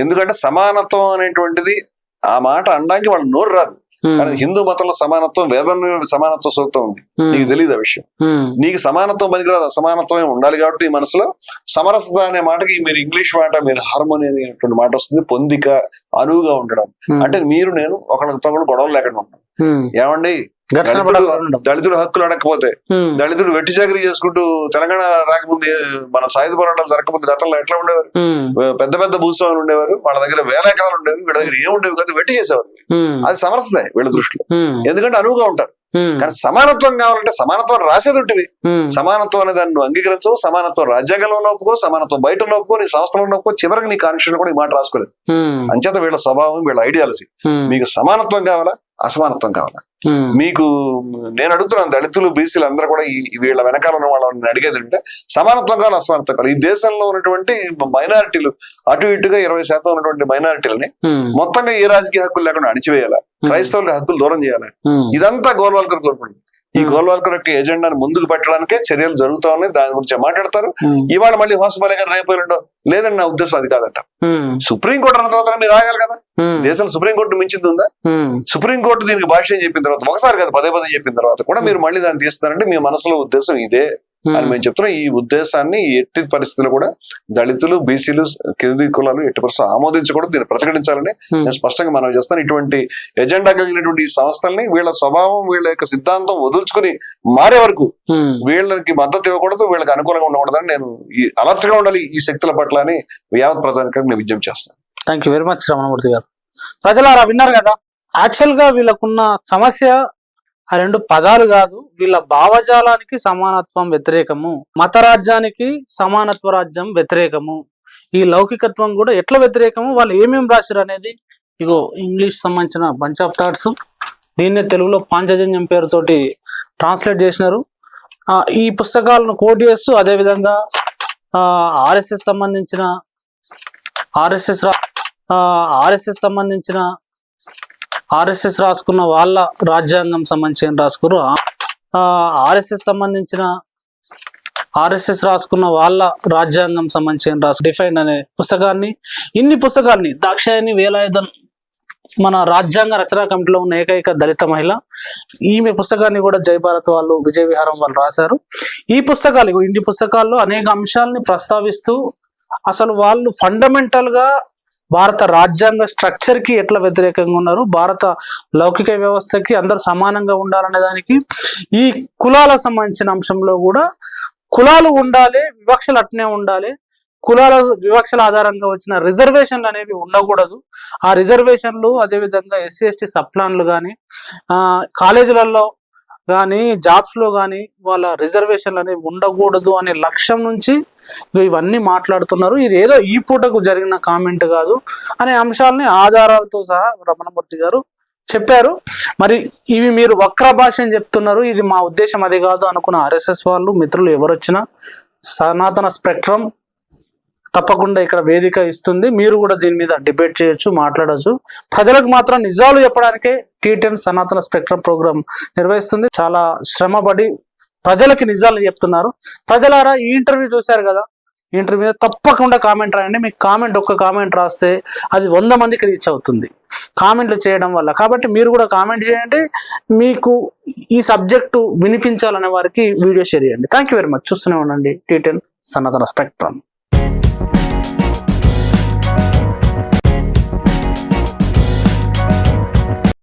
ఎందుకంటే సమానత్వం అనేటువంటిది ఆ మాట అనడానికి వాళ్ళ నోరు రాదు. కానీ హిందూ మతంలో సమానత్వం, వేదంలో సమానత్వ సూక్తం ఉంది, నీకు తెలియదు ఆ విషయం. నీకు సమానత్వం పనికిరాదు, అసమానత్వమే ఉండాలి. కాబట్టి ఈ మనసులో సమరసత అనే మాటకి మీరు ఇంగ్లీష్ మాట, మీరు హార్మోని అనేటువంటి మాట వస్తుంది. పొందిక, అనువుగా ఉండడం అంటే మీరు నేను ఒకళ్ళతో గొడవలు లేకుండా ఉంటాం. ఏమండి, దళితుడు హక్కులు అడగకపోతే, దళితుడు వెట్టి చాకరీ చేసుకుంటూ తెలంగాణ రాకముందు మన సాయుధ పోరాటాలు జరగకపోతే గతంలో ఎట్లా ఉండేవారు? పెద్ద పెద్ద భూస్వాములు ఉండేవారు, వాళ్ళ దగ్గర వేల ఎకరాలు ఉండేవి, వీళ్ళ దగ్గర ఏముండేవి కాదు, వెట్టి చేసేవారు. అది సమరసతే వీళ్ళ దృష్టిలో, ఎందుకంటే అనువుగా ఉంటారు. కానీ సమానత్వం కావాలంటే సమానత్వం రాసేది ఉంటివి. సమానత్వం అనే దాన్ని నువ్వు అంగీకరించవు, సమానత్వం రాజ్యాంగంలో ఒప్పుకో, సమానత్వం బయట ఒప్పుకో, నీ సంస్థలో ఒప్పుకో, చివరికి నీ కాన్స్టిట్యూషన్ కూడా ఈ మాట రాసుకోలేదు. అంచేత వీళ్ళ స్వభావం, వీళ్ళ ఐడియాలజీ. మీకు సమానత్వం కావాలా, అసమానత్వం కావాలా? మీకు నేను అడుగుతున్నాను, దళితులు బీసీలు అందరూ కూడా వీళ్ళ వెనకాల ఉన్న వాళ్ళని అడిగేది అంటే సమానత్వం కావాలి, అసమానత్వం కావాలి. ఈ దేశంలో ఉన్నటువంటి మైనారిటీలు అటు ఇటుగా 20% ఉన్నటువంటి మైనారిటీలని మొత్తంగా ఏ రాజకీయ హక్కులు లేకుండా అణిచివేయాలా, క్రైస్తవులకు హక్కులు దూరం చేయాలి. ఇదంతా గోల్వాల్కర్ కోరుకుంటుంది. ఈ గోల్వాల్కర్ యొక్క ఎజెండాను ముందుకు పెట్టడానికే చర్యలు జరుగుతా ఉన్నాయి. దాని గురించి మాట్లాడతారు. ఇవాళ మళ్ళీ హోసబాలే గారు రేపు లేదండి, నా ఉద్దేశం అది కాదంట. సుప్రీంకోర్టు అన్న తర్వాత మీరు ఆగాలి కదా. దేశం సుప్రీంకోర్టు మించింది ఉందా? సుప్రీంకోర్టు దీనికి భాష్యం చెప్పిన తర్వాత, ఒకసారి కదా పదే చెప్పిన తర్వాత కూడా మీరు మళ్ళీ దాన్ని తీస్తున్నారంటే మీ మనసులో ఉద్దేశం ఇదే అని మేము చెప్తున్నాం. ఈ ఉద్దేశాన్ని ఎట్టి పరిస్థితుల్లో కూడా దళితులు, బీసీలు, కింది కులాలు ఎట్టి పరిస్థితులు ఆమోదించకూడదు. దీన్ని ప్రతిఘటించాలని నేను స్పష్టంగా మనం చేస్తాను. ఇటువంటి ఎజెండా కలిగినటువంటి ఈ సంస్థల్ని వీళ్ళ స్వభావం, వీళ్ళ యొక్క సిద్ధాంతం వదులుచుకుని మారే వరకు వీళ్ళకి మద్దతు ఇవ్వకూడదు, వీళ్ళకి అనుకూలంగా ఉండకూడదని నేను అలర్ట్ గా ఉండాలి ఈ శక్తుల పట్ల అని యావత్ ప్రజానికానికి నేను విజ్ఞప్తి చేస్తాను. Thank you very much Ramanamurthy గారు. ప్రజలారా విన్నారు కదా, యాక్చువల్ గా వీళ్ళకున్న సమస్య ఆ రెండు పదాలు కాదు, వీళ్ళ భావజాలానికి సమానత్వం వ్యతిరేకము, మత రాజ్యానికి సమానత్వ రాజ్యం వ్యతిరేకము, ఈ లౌకికత్వం కూడా ఎట్లా వ్యతిరేకము, వాళ్ళు ఏమేమి రాశారు అనేది ఇగో ఇంగ్లీష్ సంబంధించిన బంచ్ ఆఫ్ థాట్స్. దీన్నే తెలుగులో పాంచజన్యం పేరుతోటి ట్రాన్స్లేట్ చేసినారు. ఈ పుస్తకాలను కోట్ చేస్తూ అదేవిధంగా ఆర్ఎస్ఎస్ సంబంధించిన ఆర్ఎస్ఎస్ రాసుకున్న వాళ్ళ రాజ్యాంగం సంబంధించి ఏం రాసుకున్నారు, ఆర్ఎస్ఎస్ రాసుకున్న వాళ్ళ రాజ్యాంగం సంబంధించి ఏం రాసు డిఫైన్ అనే పుస్తకాన్ని, ఇన్ని పుస్తకాల్ని దాక్షాయణి వేలాయుధన్ మన రాజ్యాంగ రచనా కమిటీలో ఉన్న ఏకైక దళిత మహిళ. ఈమె పుస్తకాన్ని కూడా జై భారత్ వాళ్ళు, విజయ విహారం వాళ్ళు రాశారు. ఈ పుస్తకాలు, ఇన్ని పుస్తకాల్లో అనేక అంశాలని ప్రస్తావిస్తూ అసలు వాళ్ళు ఫండమెంటల్ గా భారత రాజ్యాంగ స్ట్రక్చర్ కి ఎట్లా వ్యతిరేకంగా ఉన్నారు, భారత లౌకిక వ్యవస్థకి అందరు సమానంగా ఉండాలనే దానికి, ఈ కులాలకు సంబంధించిన అంశంలో కూడా కులాలు ఉండాలి, వివక్షలు అట్నే ఉండాలి, కులాల వివక్షల ఆధారంగా వచ్చిన రిజర్వేషన్లు అనేవి ఉండకూడదు, ఆ రిజర్వేషన్లు అదేవిధంగా ఎస్సీ ఎస్టీ సప్లాన్లు కానీ కాలేజీలలో కానీ జాబ్స్లో కానీ వాళ్ళ రిజర్వేషన్లు అనేవి ఉండకూడదు అనే లక్ష్యం నుంచి ఇవన్నీ మాట్లాడుతున్నారు. ఇది ఏదో ఈ పూటకు జరిగిన కామెంట్ కాదు అనే అంశాలని ఆధారాలతో సహా రమణమూర్తి గారు చెప్పారు. మరి ఇవి మీరు వక్ర భాష అని చెప్తున్నారు, ఇది మా ఉద్దేశం అది కాదు అనుకున్న ఆర్ఎస్ఎస్ వాళ్ళు మిత్రులు ఎవరు వచ్చినా సనాతన స్పెక్ట్రమ్ తప్పకుండా ఇక్కడ వేదిక ఇస్తుంది, మీరు కూడా దీని మీద డిబేట్ చేయొచ్చు, మాట్లాడచ్చు. ప్రజలకు మాత్రం నిజాలు చెప్పడానికే T10 సనాతన స్పెక్ట్రమ్ ప్రోగ్రామ్ నిర్వహిస్తుంది. చాలా శ్రమపడి ప్రజలకి నిజాలు చెప్తున్నారు. ప్రజలారా ఈ ఇంటర్వ్యూ చూశారు కదా, ఈ ఇంటర్వ్యూ మీద తప్పకుండా కామెంట్ రాయండి. మీకు కామెంట్, ఒక్క కామెంట్ రాస్తే అది 100 మందికి రీచ్ అవుతుంది కామెంట్లు చేయడం వల్ల. కాబట్టి మీరు కూడా కామెంట్ చేయండి, మీకు ఈ సబ్జెక్టు వినిపించాలనే వారికి వీడియో షేర్ చేయండి. Thank you very much. చూస్తూనే ఉండండి T10 సనాతన స్పెక్ట్రమ్.